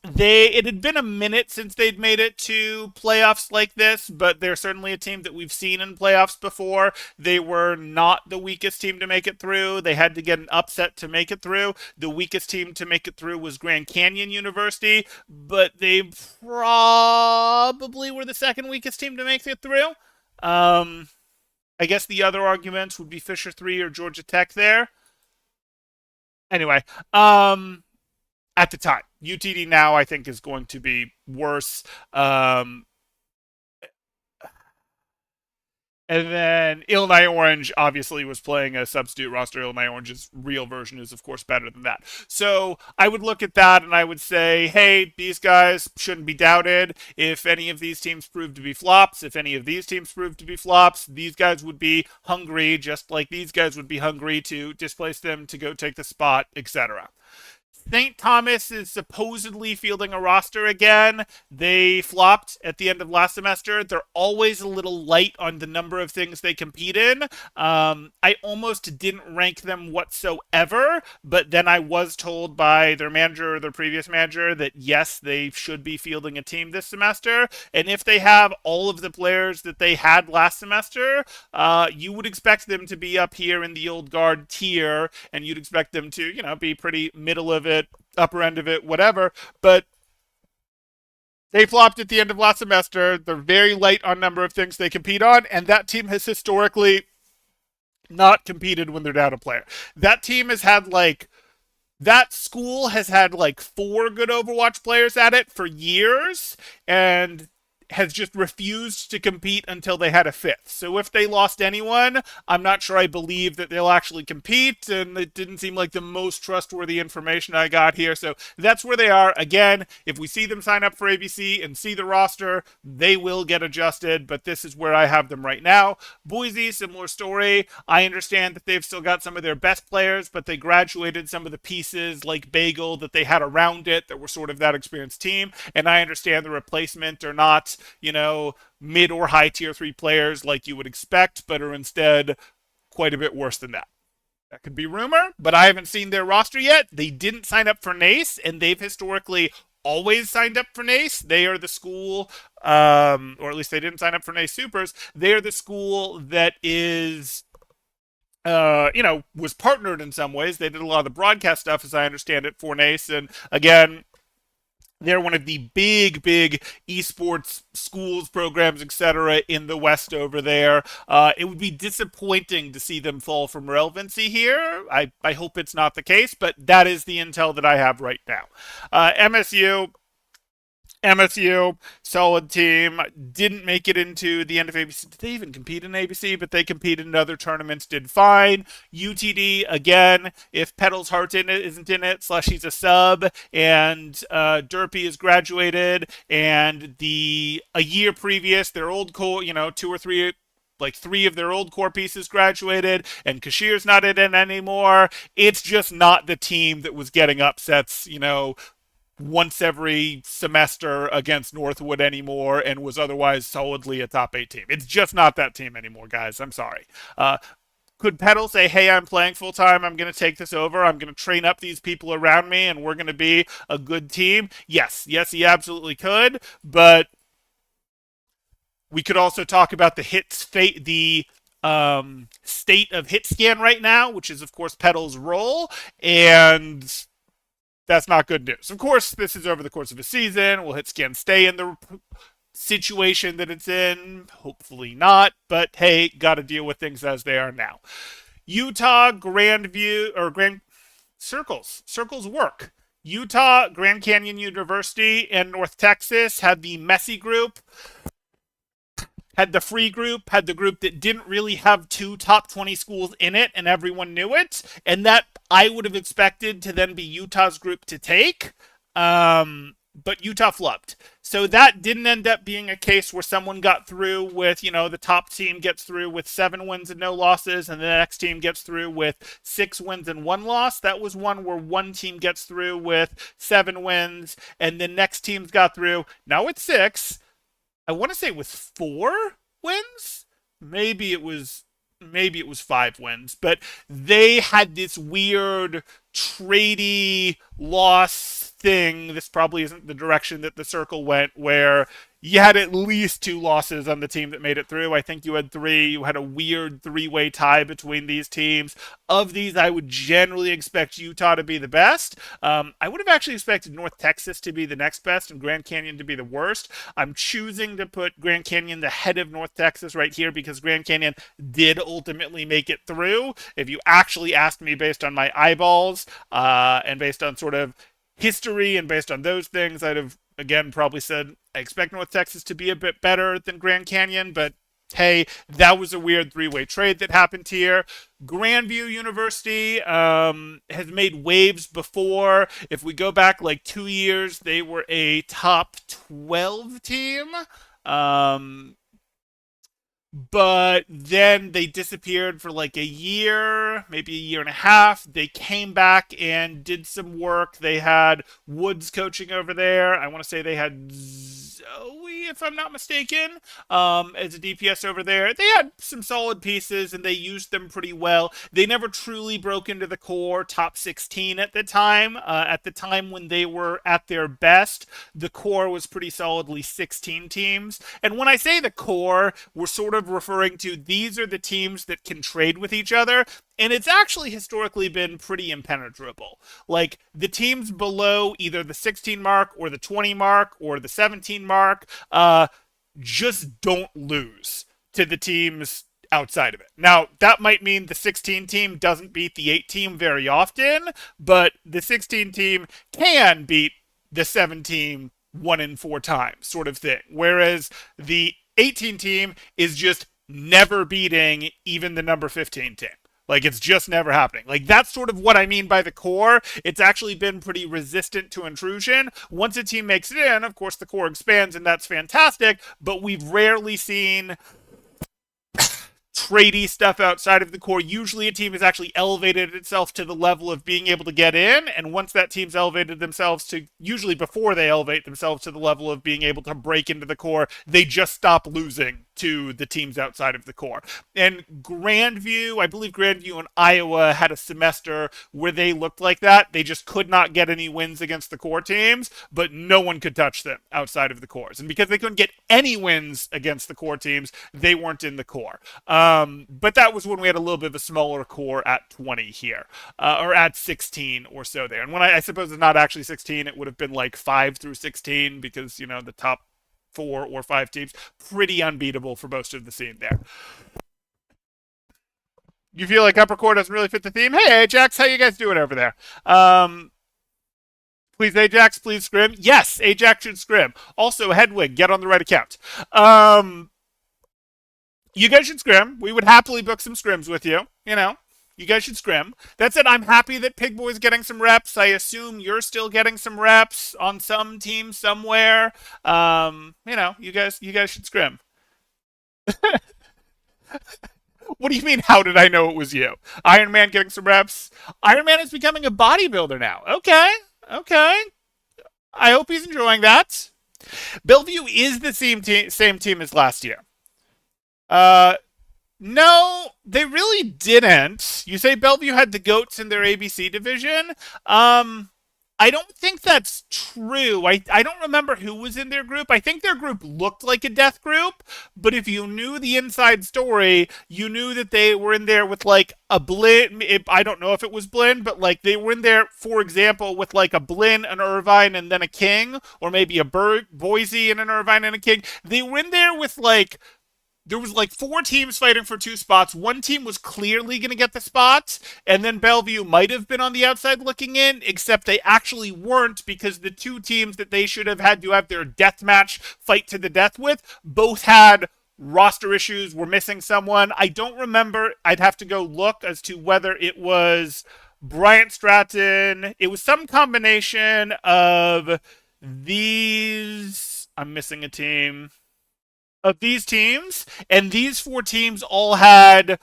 it had been a minute since they'd made it to playoffs like this, but they're certainly a team that we've seen in playoffs before. They were not the weakest team to make it through. They had to get an upset to make it through. The weakest team to make it through was Grand Canyon University, but they probably were the second weakest team to make it through. I guess the other arguments would be Fisher 3 or Georgia Tech there. Anyway, at the time, UTD now I think is going to be worse. And then Illinois Orange obviously was playing a substitute roster. Illinois Orange's real version is, of course, better than that. So I would look at that and I would say, hey, these guys shouldn't be doubted. If any of these teams prove to be flops, if any of these teams prove to be flops, these guys would be hungry, just like these guys would be hungry to displace them to go take the spot, etc. St. Thomas is supposedly fielding a roster again. They flopped at the end of last semester. They're always a little light on the number of things they compete in. I almost didn't rank them whatsoever, but then I was told by their manager or their previous manager that yes, they should be fielding a team this semester. And if they have all of the players that they had last semester, you would expect them to be up here in the old guard tier, and you'd expect them to, be pretty middle of it, upper end of it, whatever. But they flopped at the end of last semester. They're very light on number of things they compete on, and that team has historically not competed when they're down a player. That team has had that school has had like 4 good Overwatch players at it for years, and has just refused to compete until they had a fifth. So if they lost anyone, I'm not sure I believe that they'll actually compete, and it didn't seem like the most trustworthy information I got here. So that's where they are. Again, if we see them sign up for ABC and see the roster, they will get adjusted, but this is where I have them right now. Boise, similar story. I understand that they've still got some of their best players, but they graduated some of the pieces like Bagel that they had around it that were sort of that experienced team, and I understand the replacement are not mid or high tier 3 players like you would expect, but are instead quite a bit worse than that. That could be rumor, but I haven't seen their roster yet. They didn't sign up for NACE, and they've historically always signed up for NACE. They are the school, or at least they didn't sign up for NACE Supers. They are the school that is was partnered in some ways. They did a lot of the broadcast stuff, as I understand it, for NACE. And again, they're one of the big esports schools, programs, etc. in the West over there. It would be disappointing to see them fall from relevancy here. I hope it's not the case, but that is the intel that I have right now. MSU, solid team, didn't make it into the end of ABC. Did they even compete in ABC? But they competed in other tournaments, did fine. UTD, again, if Petal's Heart isn't in it, slash he's a sub, and Derpy is graduated, and a year previous, their old core, 2 or 3 like 3 of their old core pieces graduated, and Kashir's not in it anymore. It's just not the team that was getting upsets, once every semester against Northwood anymore and was otherwise solidly a top 8 team. It's just not that team anymore, guys. I'm sorry. Could Petal say, hey, I'm playing full time, I'm going to take this over, I'm going to train up these people around me, and we're going to be a good team? Yes, he absolutely could, but we could also talk about the state of hit scan right now, which is, of course, Petal's role, and that's not good news. Of course, this is over the course of a season. Will HitScan stay in the situation that it's in? Hopefully not. But hey, got to deal with things as they are now. Utah, Grandview, or Grand Circles. Circles work. Utah, Grand Canyon University, and North Texas had the messy group, had the free group, had the group that didn't really have 2 top 20 schools in it, and everyone knew it. And that I would have expected to then be Utah's group to take. But Utah flubbed. So that didn't end up being a case where someone got through with, the top team gets through with 7 wins and no losses, and the next team gets through with 6 wins and 1 loss. That was one where one team gets through with 7 wins, and the next team's got through. Now it's 6. I want to say with 4 wins. Maybe it was 5 wins, but they had this weird tradey loss thing. This probably isn't the direction that the circle went, where you had at least 2 losses on the team that made it through. I think you had 3. You had a weird 3-way tie between these teams. Of these, I would generally expect Utah to be the best. I would have actually expected North Texas to be the next best and Grand Canyon to be the worst. I'm choosing to put Grand Canyon ahead of North Texas right here because Grand Canyon did ultimately make it through. If you actually asked me based on my eyeballs and based on sort of history and based on those things, I'd have, again, probably said I expect North Texas to be a bit better than Grand Canyon, but hey, that was a weird three-way trade that happened here. Grandview University has made waves before. If we go back like 2 years, they were a top 12 team. Um, but then they disappeared for like a year, maybe a year and a half. They came back and did some work. They had Woods coaching over there. I want to say they had Zoe, if I'm not mistaken, as a DPS over there. They had some solid pieces and they used them pretty well. They never truly broke into the core top 16 at the time. At the time when they were at their best, the core was pretty solidly 16 teams. And when I say the core, we're sort of referring to these are the teams that can trade with each other, and it's actually historically been pretty impenetrable. Like the teams below either the 16 mark or the 20 mark or the 17 mark just don't lose to the teams outside of it. Now, that might mean the 16 team doesn't beat the 8 team very often, but the 16 team can beat the 7 team 1 in 4 times, sort of thing. Whereas the 18 team is just never beating even the number 15 team. Like, it's just never happening. Like, that's sort of what I mean by the core. It's actually been pretty resistant to intrusion. Once a team makes it in, of course, the core expands, and that's fantastic, but we've rarely seen tradey stuff outside of the core. Usually a team has actually elevated itself to the level of being able to get in, and once that team's elevated themselves to, usually before they elevate themselves to the level of being able to break into the core, they just stop losing to the teams outside of the core. And Grandview, I believe Grandview and Iowa had a semester where they looked like that. They just could not get any wins against the core teams, but no one could touch them outside of the cores. And because they couldn't get any wins against the core teams, they weren't in the core. But that was when we had a little bit of a smaller core at 20 here, or at 16 or so there. And when I suppose it's not actually 16, it would have been like 5 through 16 because, you know, the top 4 or 5 teams, pretty unbeatable for most of the scene there. You feel like upper core doesn't really fit the theme? Hey, Ajax, how you guys doing over there? Please, Ajax, please scrim. Yes, Ajax should scrim. Also, Hedwig, get on the right account. You guys should scrim. We would happily book some scrims with you. You know, you guys should scrim. That said, I'm happy that Pigboy's getting some reps. I assume you're still getting some reps on some team somewhere. You know, you guys should scrim. What do you mean, how did I know it was you? Iron Man getting some reps? Iron Man is becoming a bodybuilder now. Okay. I hope he's enjoying that. Bellevue is the same team as last year. No, they really didn't. You say Bellevue had the GOATs in their ABC division. I don't think that's true. I don't remember who was in their group. I think their group looked like a death group, but if you knew the inside story, you knew that they were in there with like a Blinn. I don't know if it was Blinn, but like they were in there, for example, with like a Blinn, an Irvine, and then a King, or maybe a Boise and an Irvine and a King. They were in there with like, there was like 4 teams fighting for 2 spots. One team was clearly going to get the spots, and then Bellevue might have been on the outside looking in, except they actually weren't because the 2 teams that they should have had to have their death match fight to the death with both had roster issues, were missing someone. I don't remember. I'd have to go look as to whether it was Bryant Stratton. It was some combination of these. I'm missing a team. Of these teams, and these 4 teams all had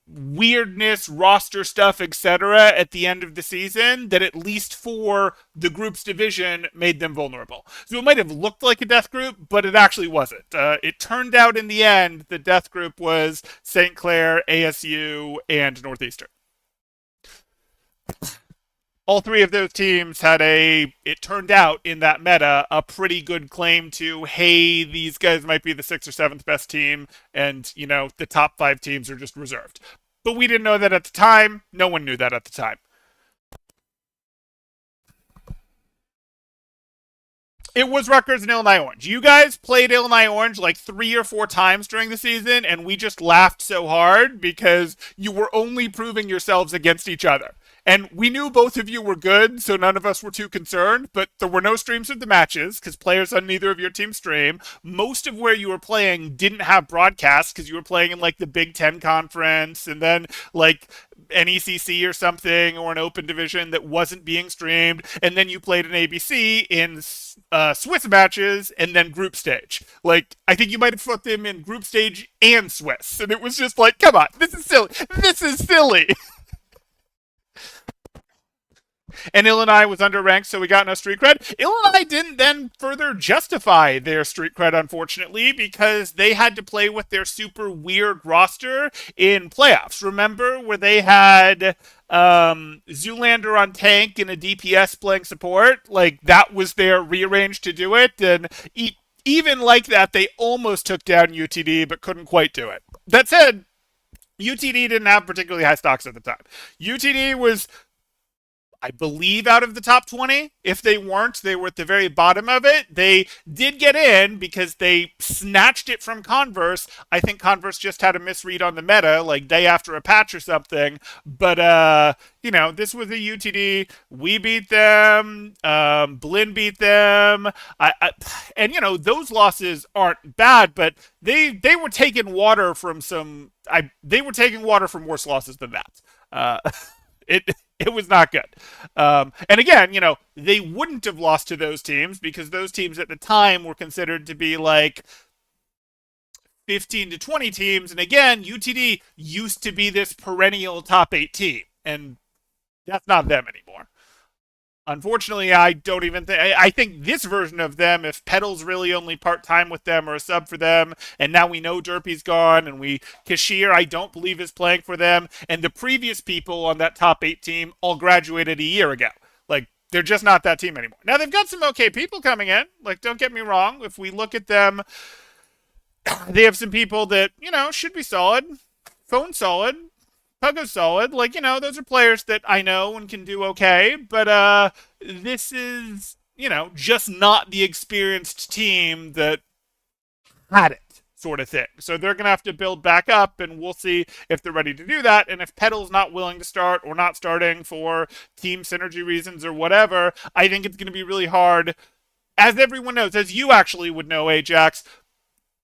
weirdness, roster stuff, etc. at the end of the season that at least for the group's division made them vulnerable. So it might have looked like a death group, but it actually wasn't. It turned out in the end the death group was St. Clair, ASU, and Northeastern. All 3 of those teams had it turned out in that meta, a pretty good claim to, hey, these guys might be the 6th or 7th best team, and, you know, the top 5 teams are just reserved. But we didn't know that at the time. No one knew that at the time. It was Rutgers and Illinois Orange. You guys played Illinois Orange like 3 or 4 times during the season, and we just laughed so hard because you were only proving yourselves against each other. And we knew both of you were good, so none of us were too concerned, but there were no streams of the matches because players on neither of your team stream. Most of where you were playing didn't have broadcasts because you were playing in like the Big Ten conference and then like NECC or something or an open division that wasn't being streamed. And then you played an ABC in Swiss matches and then group stage. Like, I think you might have put them in group stage and Swiss. And it was just like, come on, this is silly. This is silly. And Illinois was underranked, so we got no street cred. Illinois didn't then further justify their street cred, unfortunately, because they had to play with their super weird roster in playoffs. Remember where they had Zoolander on tank and a DPS playing support? Like, that was their rearranged to do it, and even like that, they almost took down UTD, but couldn't quite do it. That said, UTD didn't have particularly high stocks at the time. UTD was, I believe, out of the top 20. If they weren't, they were at the very bottom of it. They did get in because they snatched it from Converse. I think Converse just had a misread on the meta, like day after a patch or something. But, this was a UTD. We beat them. Blinn beat them. And those losses aren't bad, but they were taking water from they were taking water from worse losses than that. It was not good. And again, they wouldn't have lost to those teams because those teams at the time were considered to be like 15 to 20 teams. And again, UTD used to be this perennial top 8 team. And that's not them anymore. Unfortunately, I don't even think. I think this version of them, if Petal's really only part-time with them or a sub for them, and now we know Derpy's gone, and Kashir, I don't believe is playing for them, and the previous people on that top 8 team all graduated a year ago. Like, they're just not that team anymore. Now, they've got some okay people coming in. Like, don't get me wrong. If we look at them, they have some people that, should be solid. Phone solid. Puggo's solid. Like, those are players that I know and can do okay. But this is, just not the experienced team that had it, sort of thing. So they're going to have to build back up, and we'll see if they're ready to do that. And if Petal's not willing to start or not starting for team synergy reasons or whatever, I think it's going to be really hard. As everyone knows, as you actually would know, Ajax,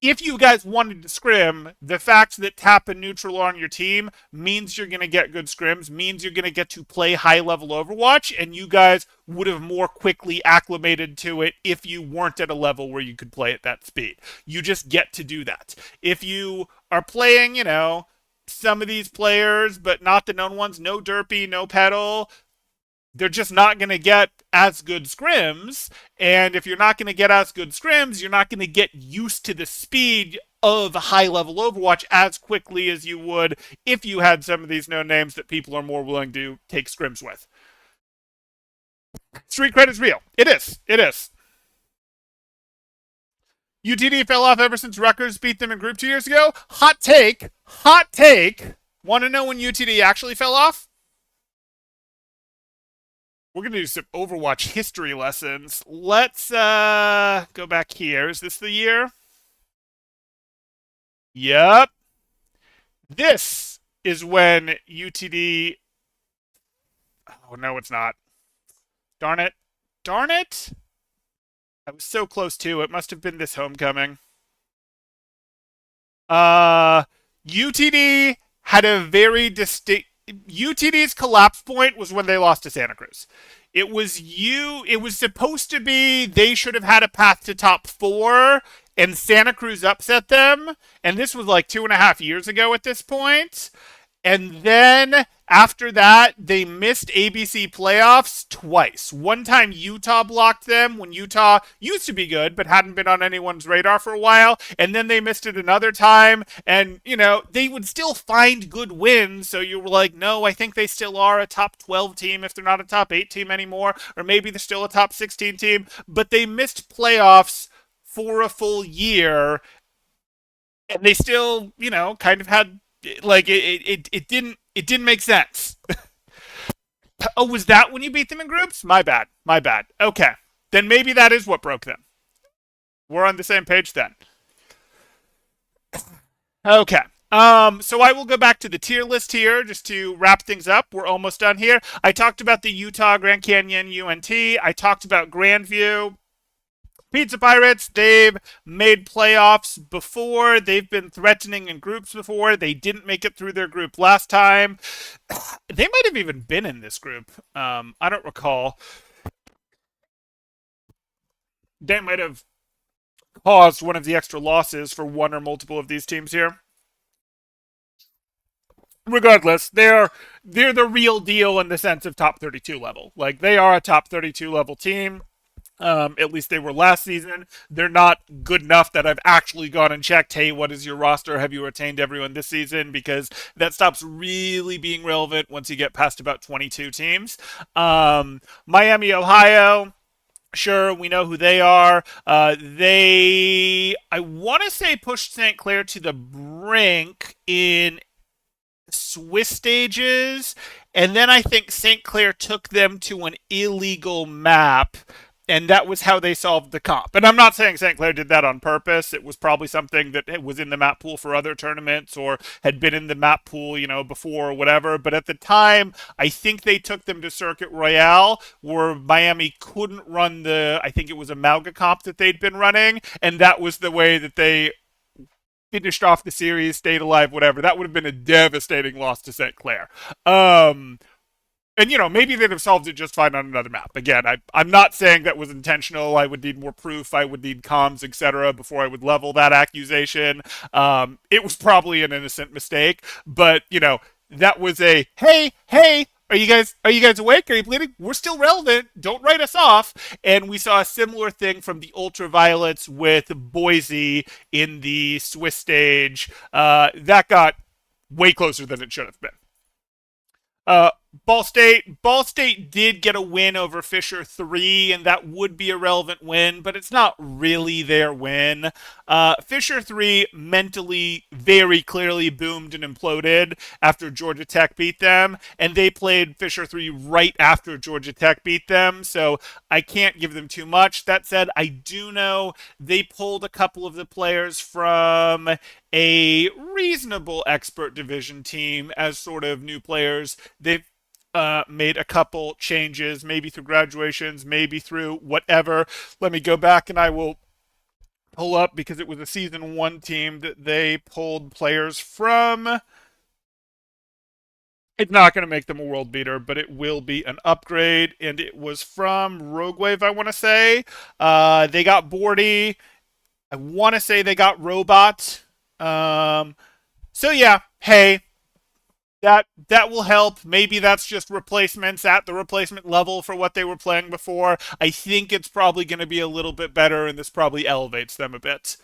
if you guys wanted to scrim, the fact that Tap and Neutral are on your team means you're going to get good scrims, means you're going to get to play high-level Overwatch, and you guys would have more quickly acclimated to it if you weren't at a level where you could play at that speed. You just get to do that. If you are playing, some of these players, but not the known ones, no Derpy, no Petal, they're just not going to get as good scrims. And if you're not going to get as good scrims, you're not going to get used to the speed of high-level Overwatch as quickly as you would if you had some of these known names that people are more willing to take scrims with. Street cred is real. It is. It is. UTD fell off ever since Rutgers beat them in group 2 years ago. Hot take. Hot take. Want to know when UTD actually fell off? We're going to do some Overwatch history lessons. Let's go back here. Is this the year? Yep. This is when UTD... Oh, no, it's not. Darn it. Darn it! I was so close to. It must have been this homecoming. UTD had a very distinct... UTD's collapse point was when they lost to Santa Cruz. It was supposed to be they should have had a path to top 4, and Santa Cruz upset them. And this was like 2.5 years ago at this point. And then after that, they missed ABC playoffs twice. One time Utah blocked them when Utah used to be good, but hadn't been on anyone's radar for a while. And then they missed it another time. And, they would still find good wins. So you were like, no, I think they still are a top 12 team if they're not a top 8 team anymore. Or maybe they're still a top 16 team. But they missed playoffs for a full year. And they still, kind of had... Like, it didn't make sense. Oh, was that when you beat them in groups? My bad. Okay. Then maybe that is what broke them. We're on the same page then. Okay. So I will go back to the tier list here just to wrap things up. We're almost done here. I talked about the Utah Grand Canyon UNT. I talked about Grandview. Pizza Pirates, they've made playoffs before. They've been threatening in groups before. They didn't make it through their group last time. They might have even been in this group. I don't recall. They might have caused one of the extra losses for one or multiple of these teams here. Regardless, they're the real deal in the sense of top 32 level. Like they are a top 32 level team. At least they were last season. They're not good enough that I've actually gone and checked, hey, what is your roster? Have you retained everyone this season? Because that stops really being relevant once you get past about 22 teams. Miami, Ohio. Sure, we know who they are. I want to say, pushed St. Clair to the brink in Swiss stages, and then I think St. Clair took them to an illegal map, and that was how they solved the comp. And I'm not saying St. Clair did that on purpose. It was probably something that was in the map pool for other tournaments or had been in the map pool, before or whatever. But at the time, I think they took them to Circuit Royale, where Miami couldn't run I think it was a Malga comp that they'd been running, and that was the way that they finished off the series, stayed alive, whatever. That would have been a devastating loss to St. Clair. And maybe they'd have solved it just fine on another map. Again, I'm not saying that was intentional. I would need more proof. I would need comms, etc., before I would level that accusation. It was probably an innocent mistake, but that was a hey. Are you guys awake? Are you bleeding? We're still relevant. Don't write us off. And we saw a similar thing from the Ultraviolets with Boise in the Swiss stage. That got way closer than it should have been. Ball State did get a win over Fisher 3, and that would be a relevant win, but it's not really their win. Fisher 3 mentally very clearly boomed and imploded after Georgia Tech beat them, and they played Fisher 3 right after Georgia Tech beat them, so I can't give them too much. That said, I do know they pulled a couple of the players from a reasonable expert division team as sort of new players. They've made a couple changes, maybe through graduations, maybe through whatever. Let me go back and I will pull up, because it was a season 1 team that they pulled players from. It's not going to make them a world beater, but it will be an upgrade, and it was from Rogue Wave, I want to say. They got Bordy. I want to say they got Robot. So yeah, hey, that will help. Maybe that's just replacements at the replacement level for what they were playing before. I think it's probably going to be a little bit better, and this probably elevates them a bit.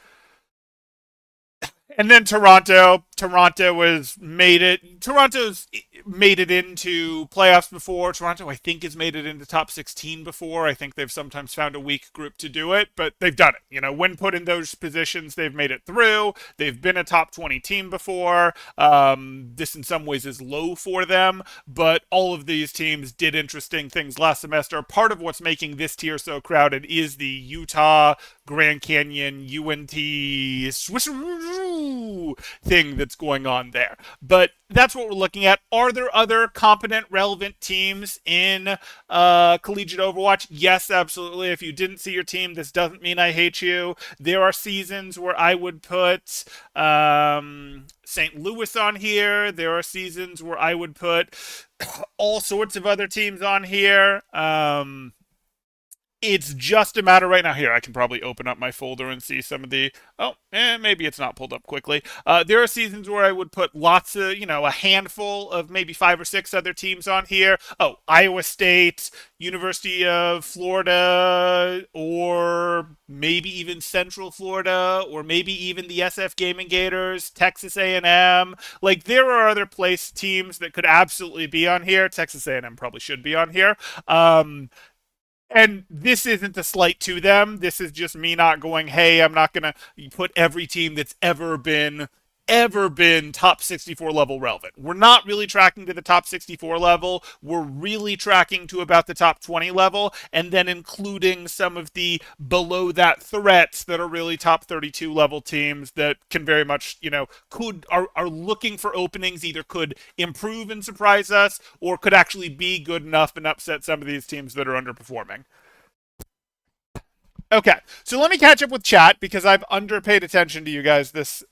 And then Toronto's made it into playoffs before. Toronto, I think, has made it into top 16 before. I think they've sometimes found a weak group to do it, but they've done it. When put in those positions, they've made it through. They've been a top 20 team before. This in some ways is low for them, but all of these teams did interesting things last semester. Part of what's making this tier so crowded is the Utah, Grand Canyon, UNT, Swiss thing that's going on there. But that's what we're looking at. Are there other competent, relevant teams in Collegiate Overwatch? Yes, absolutely. If you didn't see your team, this doesn't mean I hate you. There are seasons where I would put St. Louis on here. There are seasons where I would put all sorts of other teams on here. It's just a matter right now. Here, I can probably open up my folder and see some of the. Maybe it's not pulled up quickly. There are seasons where I would put lots of, a handful of maybe 5 or 6 other teams on here. Oh, Iowa State, University of Florida, or maybe even Central Florida, or maybe even the SF Gaming Gators, Texas A&M. Like, there are other teams that could absolutely be on here. Texas A&M probably should be on here. And this isn't a slight to them. This is just me not going, hey, I'm not going to put every team that's ever been ever been top 64 level relevant. We're not really tracking to the top 64 level. We're really tracking to about the top 20 level, and then including some of the below that threats that are really top 32 level teams that can very much, are looking for openings, either could improve and surprise us, or could actually be good enough and upset some of these teams that are underperforming. Okay, so let me catch up with chat because I've underpaid attention to you guys this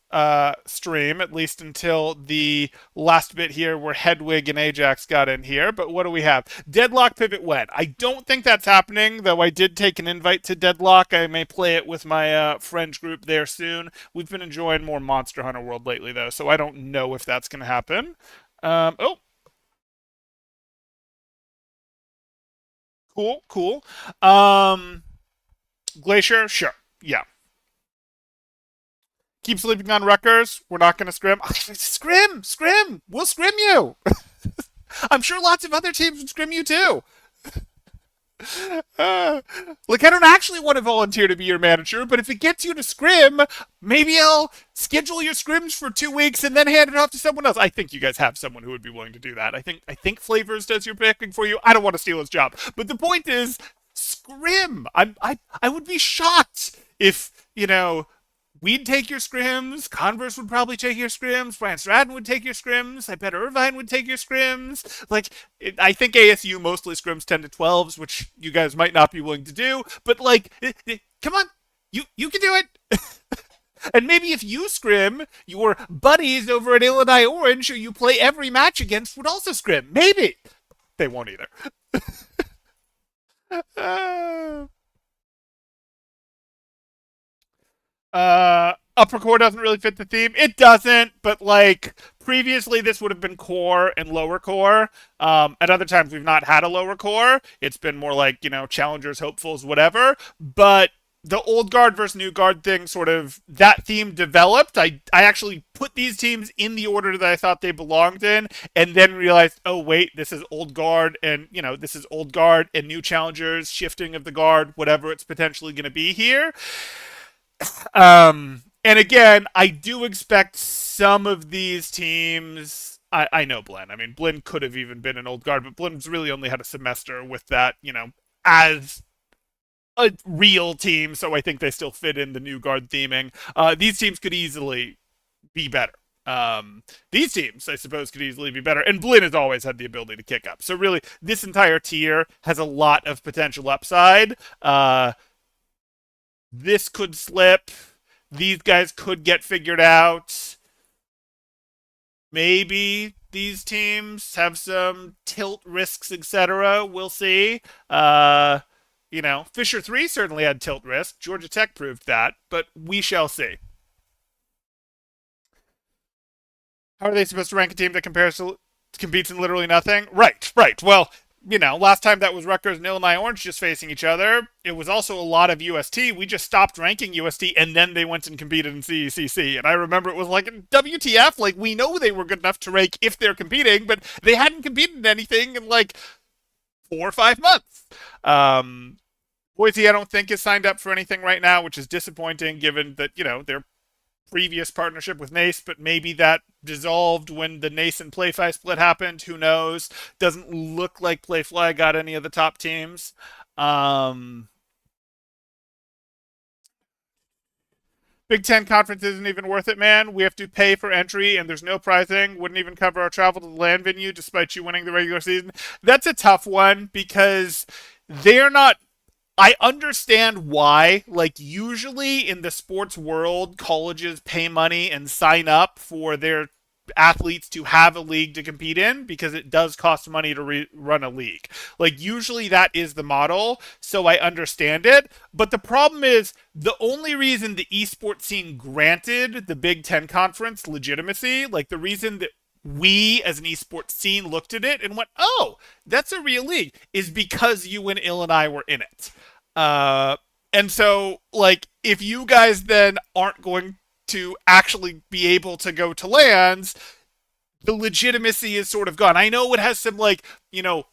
stream, at least until the last bit here where Hedwig and Ajax got in here. But what do we have? Deadlock pivot when? I don't think that's happening, though I did take an invite to Deadlock. I may play it with my friend group there soon. We've been enjoying more Monster Hunter World lately, though, so I don't know if that's going to happen. Oh, cool. Glacier, sure. Yeah. Keep sleeping on Rutgers. We're not going to scrim. Scrim. We'll scrim you. I'm sure lots of other teams would scrim you too. Look, I don't actually want to volunteer to be your manager, but if it gets you to scrim, maybe I'll schedule your scrims for 2 weeks and then hand it off to someone else. I think you guys have someone who would be willing to do that. I think Flavors does your picking for you. I don't want to steal his job, but the point is, scrim. I would be shocked if we'd take your scrims. Converse would probably take your scrims. France Radden would take your scrims. I bet Irvine would take your scrims. I think ASU mostly scrims 10 to 12s, which you guys might not be willing to do. But come on, you can do it. And maybe if you scrim, your buddies over at Illinois Orange, who you play every match against, would also scrim. Maybe. They won't either. Upper core doesn't really fit the theme. It doesn't, but previously this would have been core and lower core. At other times we've not had a lower core. It's been more challengers, hopefuls, whatever. But the old guard versus new guard thing, sort of that theme developed. I actually put these teams in the order that I thought they belonged in, and then realized, oh wait, this is old guard, and this is old guard and new challengers, shifting of the guard, whatever it's potentially going to be here. And again, I do expect some of these teams. I know Blinn. I mean, Blinn could have even been an old guard, but Blinn's really only had a semester with that, as a real team, so I think they still fit in the new guard theming. These teams could easily be better. These teams, I suppose, could easily be better. And Blinn has always had the ability to kick up. So really, this entire tier has a lot of potential upside. This could slip. These guys could get figured out. Maybe these teams have some tilt risks, etc. We'll see. Fisher 3 certainly had tilt risk. Georgia Tech proved that, but we shall see. How are they supposed to rank a team that competes in literally nothing? Right. Well, last time that was Rutgers and Illinois Orange just facing each other. It was also a lot of UST. We just stopped ranking UST, and then they went and competed in CECC. And I remember it was WTF, we know they were good enough to rank if they're competing, but they hadn't competed in anything in 4 or 5 months. Boise, I don't think, is signed up for anything right now, which is disappointing given that, their previous partnership with Nace, but maybe that dissolved when the Nace and Playfly split happened. Who knows? Doesn't look like Playfly got any of the top teams. Big Ten conference isn't even worth it, man. We have to pay for entry, and there's no pricing. Wouldn't even cover our travel to the land venue, despite you winning the regular season. That's a tough one because they're not. I understand why. Usually in the sports world, colleges pay money and sign up for their athletes to have a league to compete in because it does cost money to run a league. Usually that is the model, so I understand it. But the problem is, the only reason the esports scene granted the Big Ten Conference legitimacy, the reason that we as an esports scene looked at it and went, oh, that's a real league, is because you and Illinois were in it. And so, if you guys then aren't going to actually be able to go to lands, the legitimacy is sort of gone. I know it has some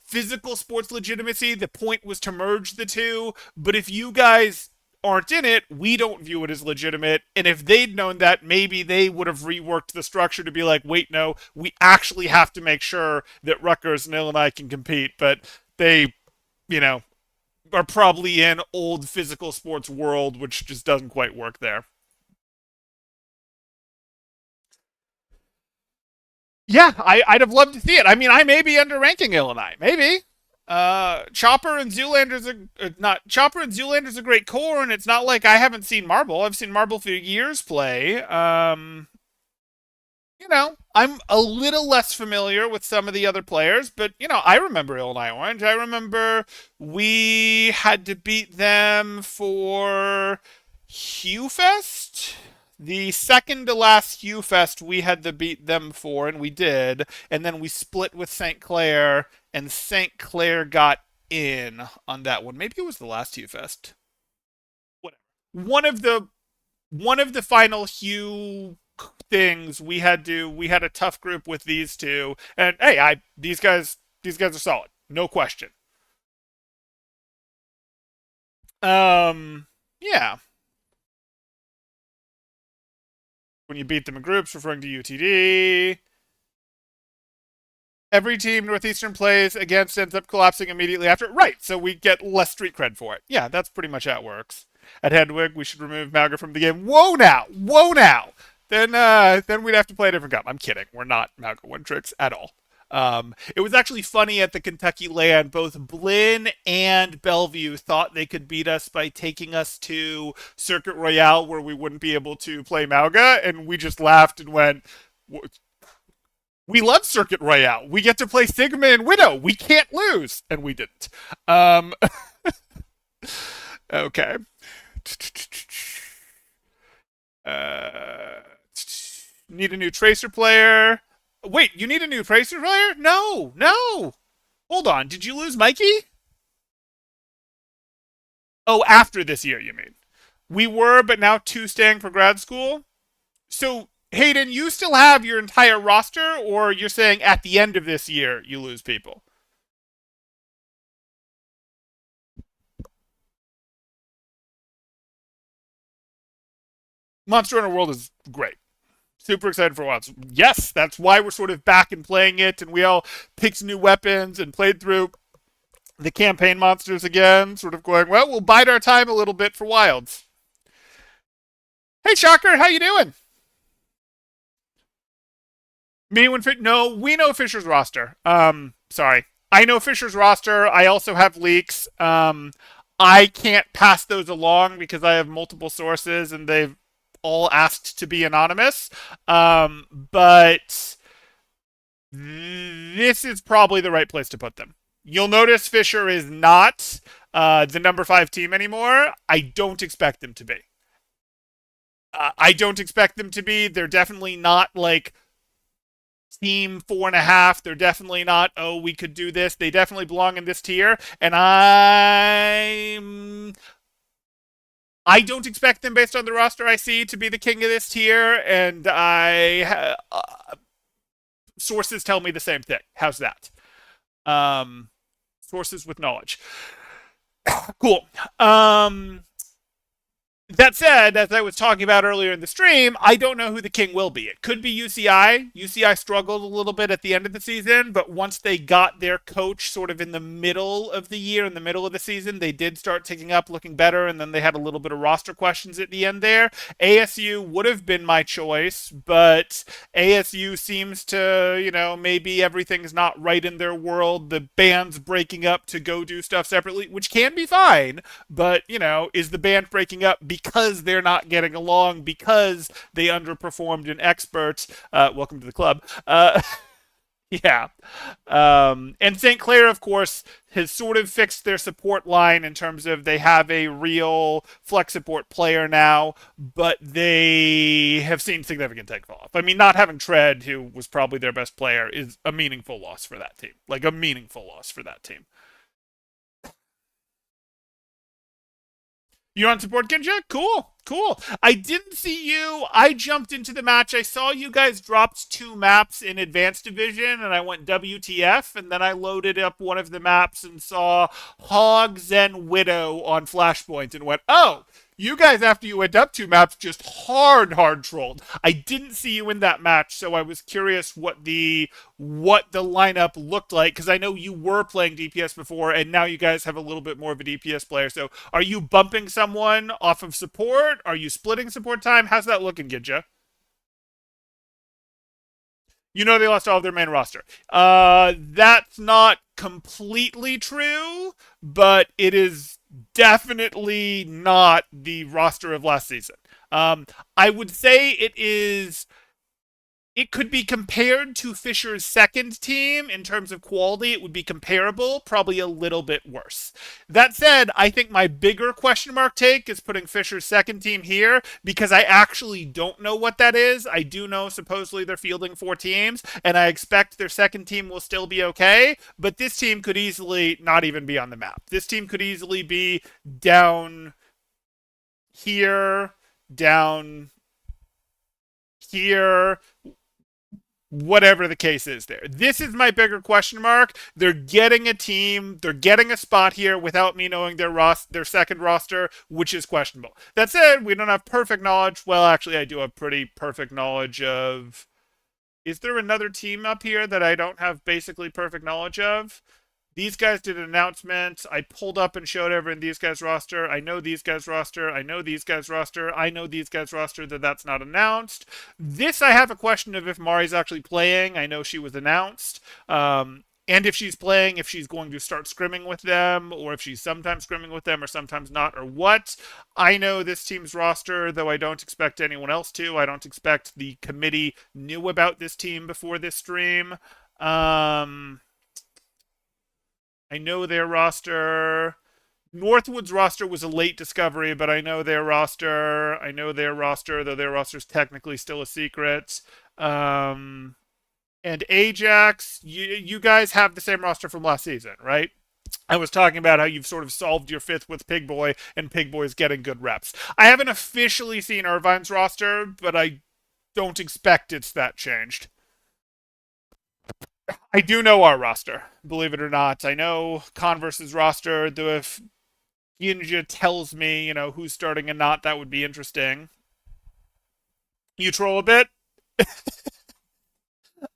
physical sports legitimacy. The point was to merge the two, but if you guys aren't in it, we don't view it as legitimate. And if they'd known that, maybe they would have reworked the structure to be like, wait, no, we actually have to make sure that Rutgers and Illinois can compete. But they, you know, are probably in old physical sports world, which just doesn't quite work there. Yeah, I'd have loved to see it. I mean, I may be underranking Illinois. Maybe. Chopper and Zoolander's not Chopper and Zoolander's a great core, and it's not like I haven't seen Marble. I've seen Marble for years play. I'm a little less familiar with some of the other players, but I remember Illinois Orange. I remember we had to beat them for Hugh Fest. The second to last Hugh Fest we had to beat them for, and we did. And then we split with St. Clair, and St. Clair got in on that one. Maybe it was the last Hugh Fest. Whatever. One of the final Hugh things we had a tough group with these two, and hey, these guys are solid, no question. Yeah, when you beat them in groups, referring to UTD. Every team Northeastern plays against ends up collapsing immediately after. Right, so we get less street cred for it. Yeah, that's pretty much how it works. At Hedwig, we should remove Malga from the game. Whoa now! Whoa now! Then we'd have to play a different cup. I'm kidding. We're not Malga one tricks at all. It was actually funny at the Kentucky LAN. Both Blinn and Bellevue thought they could beat us by taking us to Circuit Royale, where we wouldn't be able to play Malga, and we just laughed and went, we love Circuit Royale. We get to play Sigma and Widow. We can't lose. And we didn't. Okay. Need a new Tracer player. Wait, you need a new Tracer player? No, no. Hold on. Did you lose Mikey? Oh, after this year, you mean? We were, but now two staying for grad school. So, Hayden, you still have your entire roster, or you're saying at the end of this year you lose people? Monster Hunter World is great. Super excited for a while. Yes, that's why we're sort of back and playing it, and we all picked new weapons and played through the campaign monsters again, sort of going, well, we'll bide our time a little bit for Wilds. Hey, Shocker, how you doing? Me when no, we know Fisher's roster. Sorry, I know Fisher's roster. I also have leaks. I can't pass those along because I have multiple sources and they've all asked to be anonymous. But this is probably the right place to put them. You'll notice Fisher is not the number 5 team anymore. I don't expect them to be. I don't expect them to be. They're definitely not like team 4.5. They're definitely not, oh, we could do this. They definitely belong in this tier. And I don't expect them, based on the roster I see, to be the king of this tier. And sources tell me the same thing. How's that? Sources with knowledge. Cool. That said, as I was talking about earlier in the stream, I don't know who the king will be. It could be UCI. UCI struggled a little bit at the end of the season, but once they got their coach sort of in the middle of the year, in the middle of the season, they did start ticking up, looking better, and then they had a little bit of roster questions at the end there. ASU would have been my choice, but ASU seems to, maybe everything's not right in their world. The band's breaking up to go do stuff separately, which can be fine, but, is the band breaking up because they're not getting along, because they underperformed in experts? Welcome to the club. Yeah. And St. Clair, of course, has sort of fixed their support line in terms of they have a real flex support player now, but they have seen significant take off. I mean, not having Tread, who was probably their best player, is a meaningful loss for that team. Like, a meaningful loss for that team. You're on support, Kinja? Cool. Cool. I didn't see you. I jumped into the match. I saw you guys dropped two maps in Advanced Division, and I went WTF, and then I loaded up one of the maps and saw Hogs and Widow on Flashpoint and went, oh, you guys, after you went up two maps, just hard trolled. I didn't see you in that match, so I was curious what the lineup looked like, because I know you were playing DPS before, and now you guys have a little bit more of a DPS player. So are you bumping someone off of support? Are you splitting support time? How's that looking, Gidja? You know they lost all of their main roster. That's not completely true, but it is definitely not the roster of last season. I would say it could be compared to Fisher's second team in terms of quality. It would be comparable, probably a little bit worse. That said, I think my bigger question mark take is putting Fisher's second team here because I actually don't know what that is. I do know supposedly they're fielding four teams, and I expect their second team will still be okay, but this team could easily not even be on the map. This team could easily be down here, down here, whatever the case is there. This is my bigger question mark. They're getting a team, they're getting a spot here without me knowing their second roster, which is questionable. That said, we don't have perfect knowledge. Well, actually, I do have pretty perfect knowledge of. Is there another team up here that I don't have basically perfect knowledge of? These guys did an announcement. I pulled up and showed everyone these guys roster. I know these guys roster. I know these guys roster. I know these guys roster that's not announced. This I have a question of if Mari's actually playing. I know she was announced. And if she's playing, if she's going to start scrimming with them, or if she's sometimes scrimming with them, or sometimes not, or what. I know this team's roster, though I don't expect anyone else to. I don't expect the committee knew about this team before this stream. I know their roster. Northwood's roster was a late discovery, but I know their roster. I know their roster, though their roster's technically still a secret. And Ajax, you guys have the same roster from last season, right? I was talking about how you've sort of solved your fifth with Pigboy, and Pigboy's getting good reps. I haven't officially seen Irvine's roster, but I don't expect it's that changed. I do know our roster, believe it or not. I know Converse's roster, though if Ginja tells me, who's starting and not, that would be interesting. You troll a bit?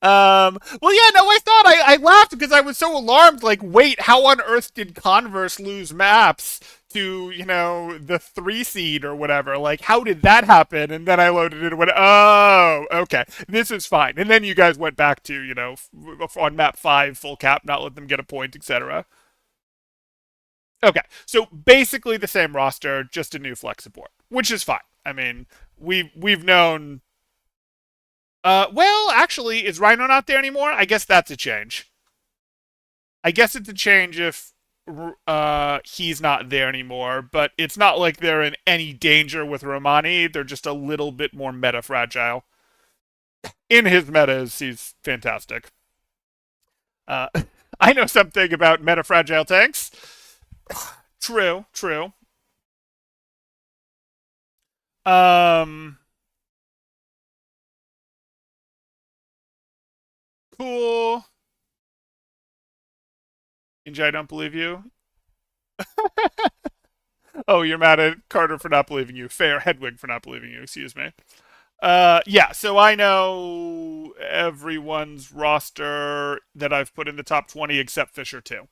Well, yeah, no, I laughed because I was so alarmed. Like, wait, how on earth did Converse lose maps to, the 3 seed or whatever? Like, how did that happen? And then I loaded it and went, oh, okay, this is fine. And then you guys went back to, on map 5, full cap, not let them get a point, etc. Okay, so basically the same roster, just a new flex support, which is fine. I mean, we've known. Well, actually, is Rhino not there anymore? I guess that's a change. I guess it's a change if he's not there anymore, but it's not like they're in any danger with Romani. They're just a little bit more meta fragile. In his metas, he's fantastic. Uh, I know something about meta fragile tanks. True, true. Um, cool. Inji, I don't believe you. Oh, you're mad at Carter for not believing you. Fair. Hedwig for not believing you. Excuse me. Yeah, so I know everyone's roster that I've put in the top 20 except Fisher too.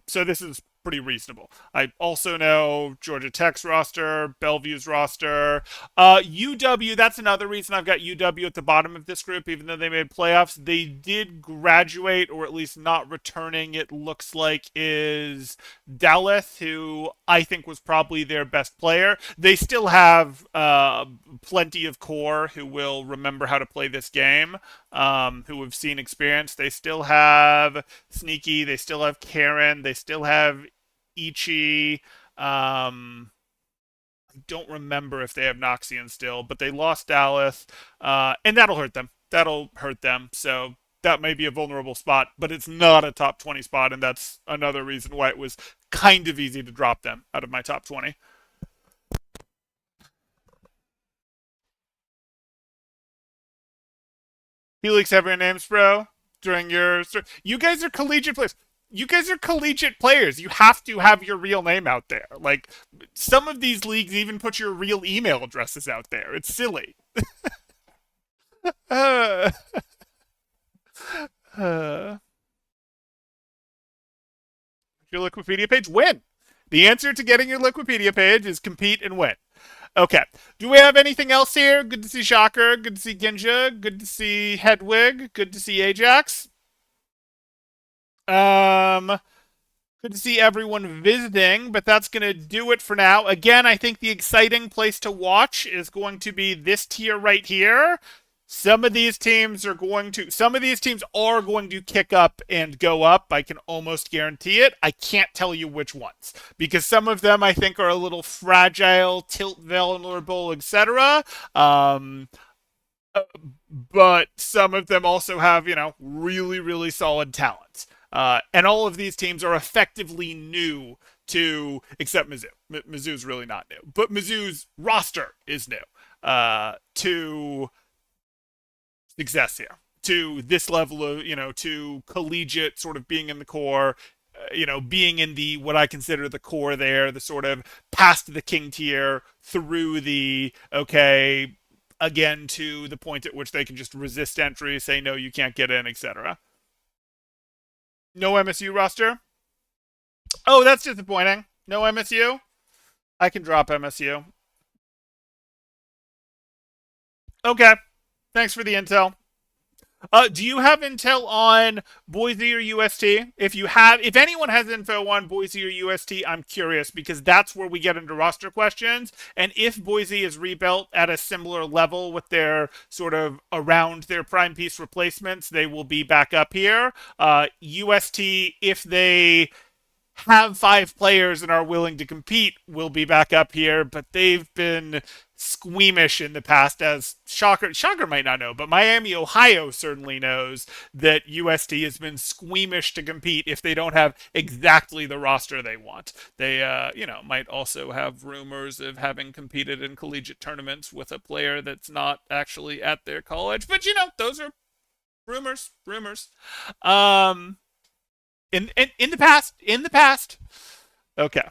So this is pretty reasonable. I also know Georgia Tech's roster, Bellevue's roster. UW, that's another reason I've got UW at the bottom of this group, even though they made playoffs. They did graduate, or at least not returning, it looks like, is Daleth, who I think was probably their best player. They still have plenty of core who will remember how to play this game, who have seen experience. They still have Sneaky, they still have Karen, they still have Ichi. I don't remember if they have Noxian still, but they lost Dallas, and that'll hurt them. That'll hurt them. So that may be a vulnerable spot, but it's not a top 20 spot, and that's another reason why it was kind of easy to drop them out of my top 20. He leaks every names, bro. During your, you guys are collegiate players. You guys are collegiate players. You have to have your real name out there. Like some of these leagues even put your real email addresses out there. It's silly. Uh, uh, your Wikipedia page, win. The answer to getting your Wikipedia page is compete and win. Okay. Do we have anything else here? Good to see Shocker. Good to see Ginja. Good to see Hedwig. Good to see Ajax. Um, Good to see everyone visiting, but that's going to do it for now. Again, I think the exciting place to watch is going to be this tier right here. Some of these teams are going to kick up and go up. I can almost guarantee it. I can't tell you which ones because some of them I think are a little fragile, tilt vulnerable, etc. Um, but some of them also have, really, really solid talents. And all of these teams are effectively new except Mizzou. Mizzou's really not new, but Mizzou's roster is new to success here, to this level of, to collegiate sort of being in the core, being in the what I consider the core there, the sort of past the king tier through the okay again to the point at which they can just resist entry, say no, you can't get in, etc. No MSU roster. Oh, that's disappointing. No MSU. I can drop MSU. Okay. Thanks for the intel. Do you have intel on Boise or UST? If anyone has info on Boise or UST, I'm curious because that's where we get into roster questions. And if Boise is rebuilt at a similar level with their sort of around their prime piece replacements, they will be back up here. UST, if they have 5 players and are willing to compete, will be back up here, but they've been squeamish in the past, as Shocker might not know, but Miami, Ohio certainly knows that UST has been squeamish to compete if they don't have exactly the roster they want. They, might also have rumors of having competed in collegiate tournaments with a player that's not actually at their college, but those are rumors. Um, in the past. Okay.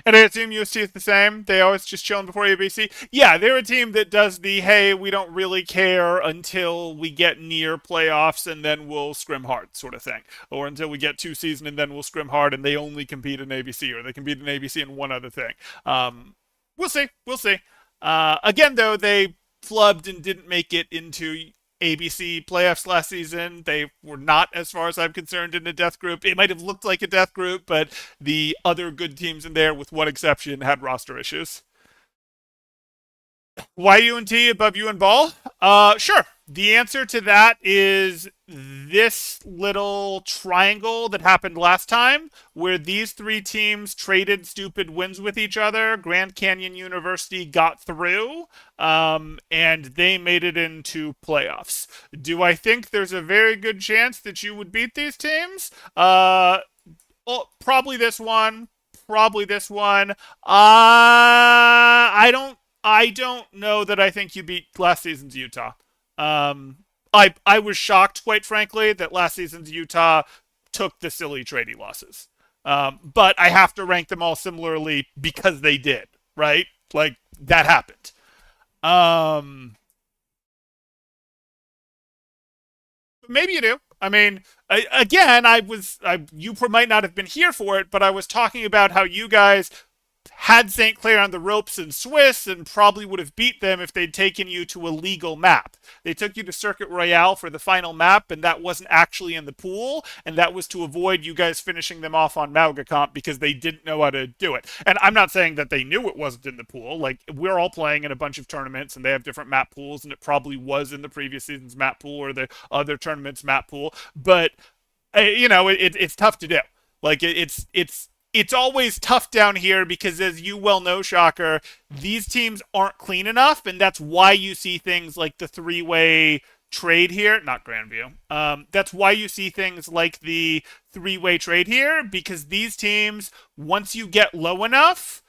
And I assume UST is the same. They always just chilling before ABC. Yeah, they're a team that does the hey, we don't really care until we get near playoffs and then we'll scrim hard sort of thing, or until we get 2 season and then we'll scrim hard and they only compete in ABC or they compete in ABC and one other thing. We'll see. We'll see. Again, though, they flubbed and didn't make it into ABC playoffs last season. They were not, as far as I'm concerned, in a death group. It might have looked like a death group, but the other good teams in there, with one exception, had roster issues. Why UNT above UN Ball? Sure. The answer to that is this little triangle that happened last time, where these 3 teams traded stupid wins with each other. Grand Canyon University got through, and they made it into playoffs. Do I think there's a very good chance that you would beat these teams? Probably this one. Probably this one. I don't know that I think you beat last season's Utah. I was shocked, quite frankly, that last season's Utah took the silly trading losses. But I have to rank them all similarly because they did, right? Like that happened. Um, Maybe you do. I mean, again, you might not have been here for it, but I was talking about how you guys had St. Clair on the ropes in Swiss and probably would have beat them if they'd taken you to a legal map. They took you to Circuit Royale for the final map, and that wasn't actually in the pool, and that was to avoid you guys finishing them off on Maugacomp because they didn't know how to do it. And I'm not saying that they knew it wasn't in the pool. Like, we're all playing in a bunch of tournaments, and they have different map pools, and it probably was in the previous season's map pool or the other tournament's map pool. But, it's tough to do. Like, it's always tough down here because, as you well know, Shocker, these teams aren't clean enough, and that's why you see things like the 3-way trade here. Not Grandview. That's why you see things like the 3-way trade here, because these teams, once you get low enough,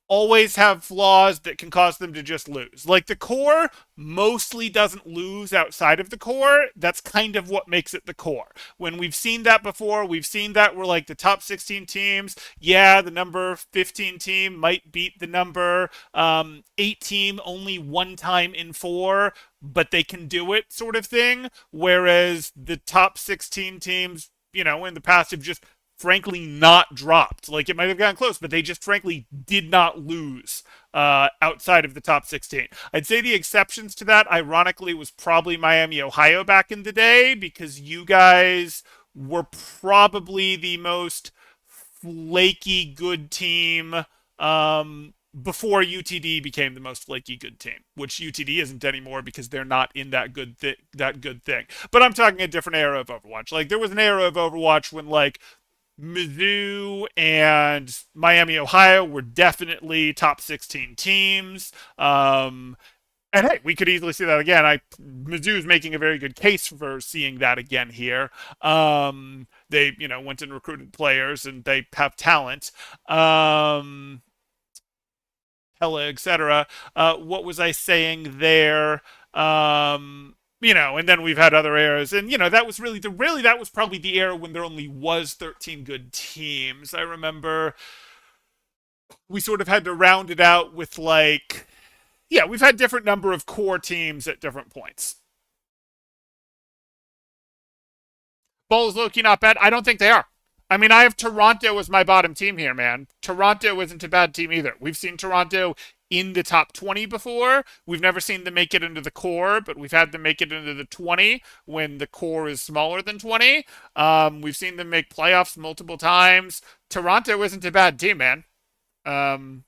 always have flaws that can cause them to just lose. Like the core mostly doesn't lose outside of the core. That's kind of what makes it the core. When we've seen that before, we've seen that we're like the top 16 teams. Yeah, the number 15 team might beat the number 8 team only one time in four, but they can do it sort of thing. Whereas the top 16 teams, in the past have just frankly not dropped. Like it might have gotten close, but they just frankly did not lose outside of the top 16. I'd say the exceptions to that, ironically, was probably Miami, Ohio back in the day because you guys were probably the most flaky good team before UTD became the most flaky good team, which UTD isn't anymore because they're not in that good thing. But I'm talking a different era of Overwatch. Like there was an era of Overwatch when like Mizzou and Miami, Ohio were definitely top 16 teams. And hey, we could easily see that again. Mizzou's making a very good case for seeing that again here. They, went and recruited players and they have talent. Hella, etc. What was I saying there? And then we've had other eras, and that was that was probably the era when there only was 13 good teams. I remember we sort of had to round it out with like, yeah, we've had different number of core teams at different points. Bowls low-key not bad. I don't think they are. I mean, I have Toronto as my bottom team here, man. Toronto isn't a bad team either. We've seen Toronto in the top 20 before. We've never seen them make it into the core, but we've had them make it into the 20 when the core is smaller than 20. We've seen them make playoffs multiple times. Toronto isn't a bad team, man. Um,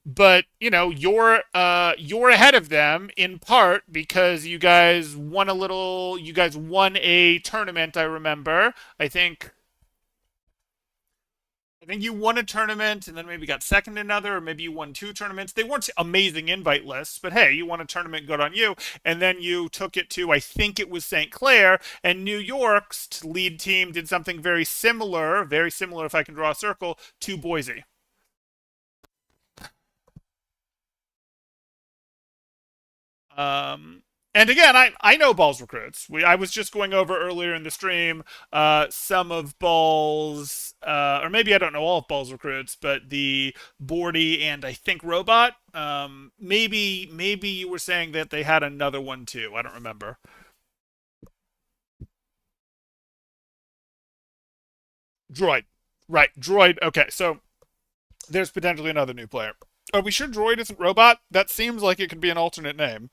but you're ahead of them in part because you guys won a tournament. I remember. I think you won a tournament and then maybe got second in another, or maybe you won two tournaments. They weren't amazing invite lists, but hey, you won a tournament, good on you. And then you took it to, I think it was St. Clair, and New York's lead team did something very similar, if I can draw a circle, to Boise. And again, I know Ball's recruits. I was just going over earlier in the stream some of Ball's, or maybe I don't know all of Ball's recruits, but the Bordy and I think Robot. Maybe you were saying that they had another one too. I don't remember. Droid, right? Droid. Okay, so there's potentially another new player. Are we sure Droid isn't Robot? That seems like it could be an alternate name.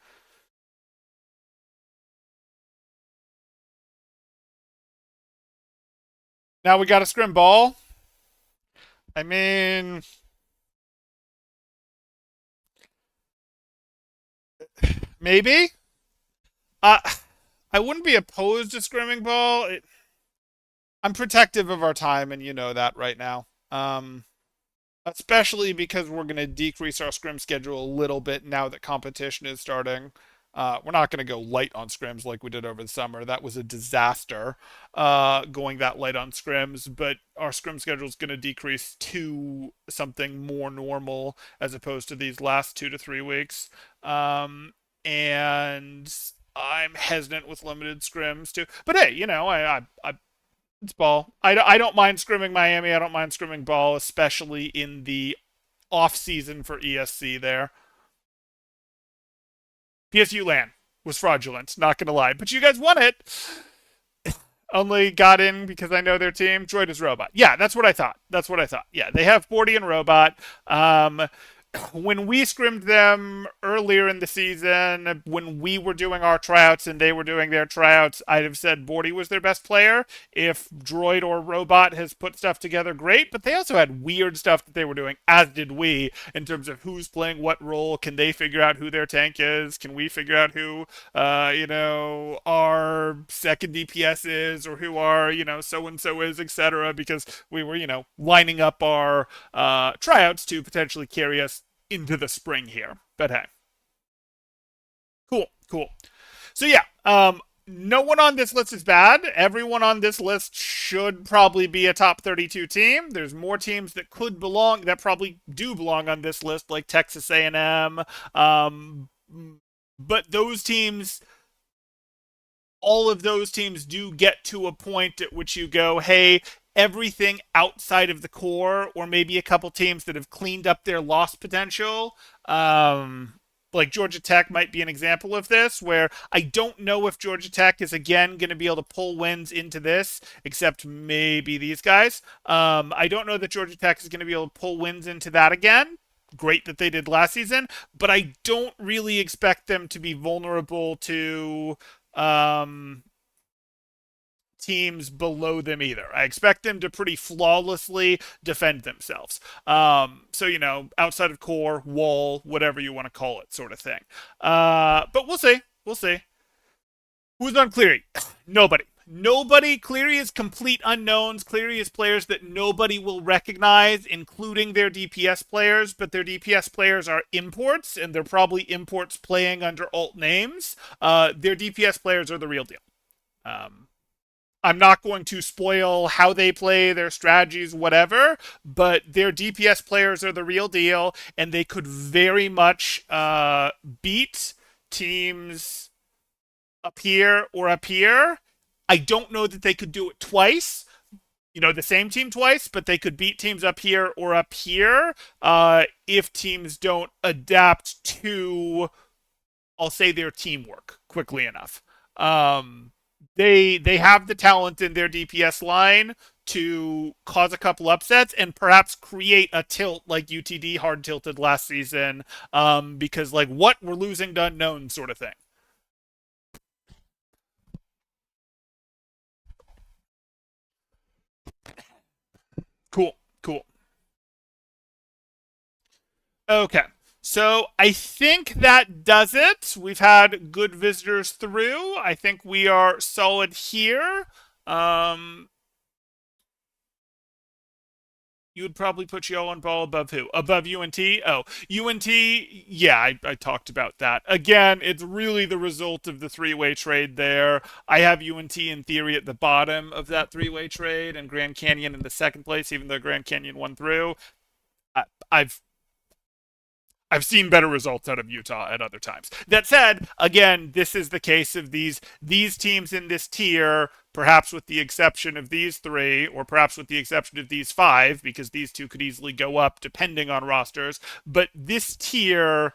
Now we got a scrim ball. I mean, maybe. Uh, I wouldn't be opposed to scrimming ball. I'm protective of our time, and you know that right now. Especially because we're going to decrease our scrim schedule a little bit now that competition is starting. We're not going to go light on scrims like we did over the summer. That was a disaster going that light on scrims, but our scrim schedule is going to decrease to something more normal as opposed to these last 2 to 3 weeks. And I'm hesitant with limited scrims too. But hey, it's ball. I don't mind scrimming Miami. I don't mind scrimming ball, especially in the off season for ESC there. PSU LAN was fraudulent, not gonna lie. But you guys won it. Only got in because I know their team. Droid is Robot. Yeah, that's what I thought. That's what I thought. Yeah, they have Bordy and Robot. When we scrimmed them earlier in the season, when we were doing our tryouts and they were doing their tryouts, I'd have said Bordy was their best player. If Droid or Robot has put stuff together, great. But they also had weird stuff that they were doing, as did we, in terms of who's playing what role. Can they figure out who their tank is? Can we figure out who, our second DPS is, or who our, so and so is, etc. Because we were, lining up our tryouts to potentially carry us into the spring here. But hey, cool. So yeah, No one on this list is bad. Everyone on this list should probably be a top 32 team. There's more teams that could belong, that probably do belong on this list, like Texas A&M. Um, but those teams, all of those teams do get to a point at which you go, hey, everything outside of the core, or maybe a couple teams that have cleaned up their loss potential. Like Georgia Tech might be an example of this, where I don't know if Georgia Tech is again going to be able to pull wins into this, except maybe these guys. I don't know that Georgia Tech is going to be able to pull wins into that again. Great that they did last season, but I don't really expect them to be vulnerable to um, teams below them either. I expect them to pretty flawlessly defend themselves. So, outside of core, wall, whatever you want to call it, sort of thing. But we'll see. We'll see. Who's on Cleary? Nobody. Nobody. Cleary is complete unknowns. Cleary is players that nobody will recognize, including their DPS players, but their DPS players are imports, and they're probably imports playing under alt names. Their DPS players are the real deal. Um, I'm not going to spoil how they play, their strategies, whatever, but their DPS players are the real deal, and they could very much beat teams up here or up here. I don't know that they could do it twice, the same team twice, but they could beat teams up here or up here if teams don't adapt to, I'll say, their teamwork quickly enough. They have the talent in their DPS line to cause a couple upsets and perhaps create a tilt like UTD hard tilted last season, because like what we're losing to unknown sort of thing. Cool, cool. Okay. So I think that does it. We've had good visitors through. I think we are solid here. Um, you would probably put Yo on ball above who? Above UNT? Oh, UNT, yeah, I talked about that. Again, it's really the result of the three-way trade there. I have UNT in theory at the bottom of that three-way trade and Grand Canyon in the second place, even though Grand Canyon won through. I, I've I've seen better results out of Utah at other times. That said, again, this is the case of these teams in this tier, perhaps with the exception of these three, or perhaps with the exception of these five, because these two could easily go up depending on rosters. But this tier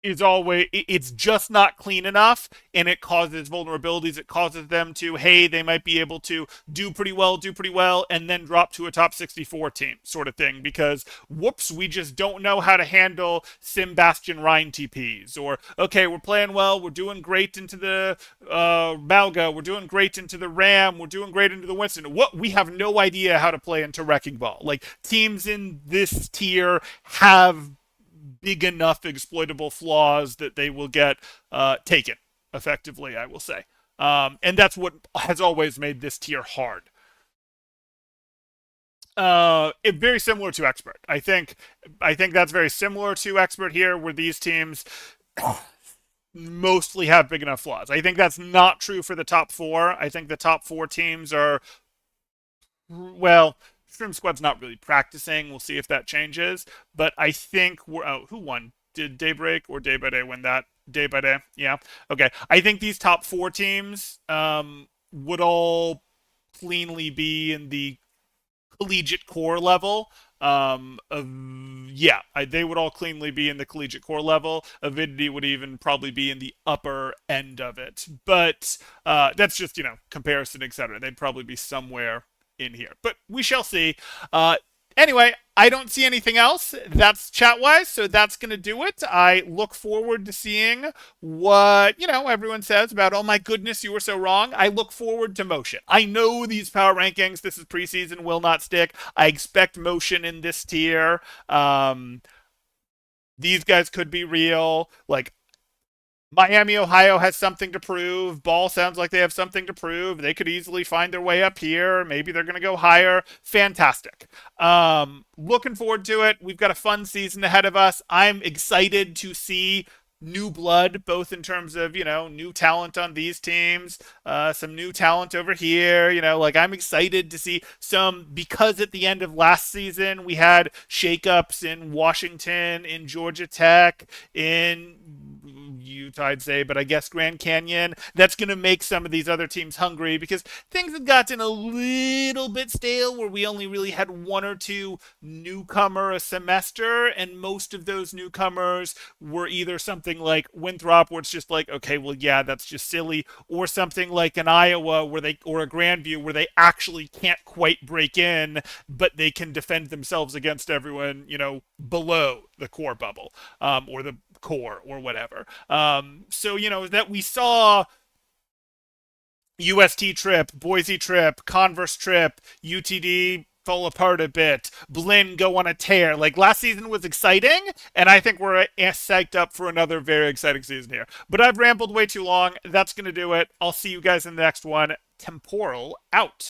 is always, it's just not clean enough, and it causes vulnerabilities. It causes them to, hey, they might be able to do pretty well, and then drop to a top 64 team sort of thing, because whoops, we just don't know how to handle Sim Bastion Rhine TPs. Or okay, we're playing well, we're doing great into the Malga, we're doing great into the Ram, we're doing great into the Winston. What, we have no idea how to play into Wrecking Ball. Like, teams in this tier have big enough exploitable flaws that they will get taken effectively, I will say. And that's what has always made this tier hard. Very similar to Expert. I think that's very similar to Expert here, where these teams mostly have big enough flaws. I think that's not true for the top four. I think the top four teams are, well, Shrimp Squad's not really practicing. We'll see if that changes. But I think we're. Oh, who won? Did Daybreak or Day by Day win that? Day by Day. Yeah. Okay. I think these top four teams would all cleanly be in the collegiate core level. Yeah, they would all cleanly be in the collegiate core level. Avidity would even probably be in the upper end of it. But that's just, comparison, etc. They'd probably be somewhere in here. But we shall see. Anyway, I don't see anything else. That's chat-wise, so that's going to do it. I look forward to seeing what, everyone says about, oh my goodness, you were so wrong. I look forward to motion. I know these power rankings, this is preseason, will not stick. I expect motion in this tier. These guys could be real. Like, Miami, Ohio has something to prove. Ball sounds like they have something to prove. They could easily find their way up here. Maybe they're going to go higher. Fantastic. Looking forward to it. We've got a fun season ahead of us. I'm excited to see new blood, both in terms of, new talent on these teams, some new talent over here. Like I'm excited to see some, because at the end of last season, we had shakeups in Washington, in Georgia Tech, in Utah, I'd say, but I guess Grand Canyon. That's going to make some of these other teams hungry because things have gotten a little bit stale where we only really had one or two newcomer a semester, and most of those newcomers were either something like Winthrop, where it's just like, okay, well, yeah, that's just silly, or something like an Iowa or a Grandview where they actually can't quite break in, but they can defend themselves against everyone, below the core bubble, or the core or whatever. So, that we saw UST trip, Boise trip, Converse trip, UTD fall apart a bit, Blinn go on a tear. Like last season was exciting, and I think we're psyched up for another very exciting season here. But I've rambled way too long. That's going to do it. I'll see you guys in the next one. Temporal out.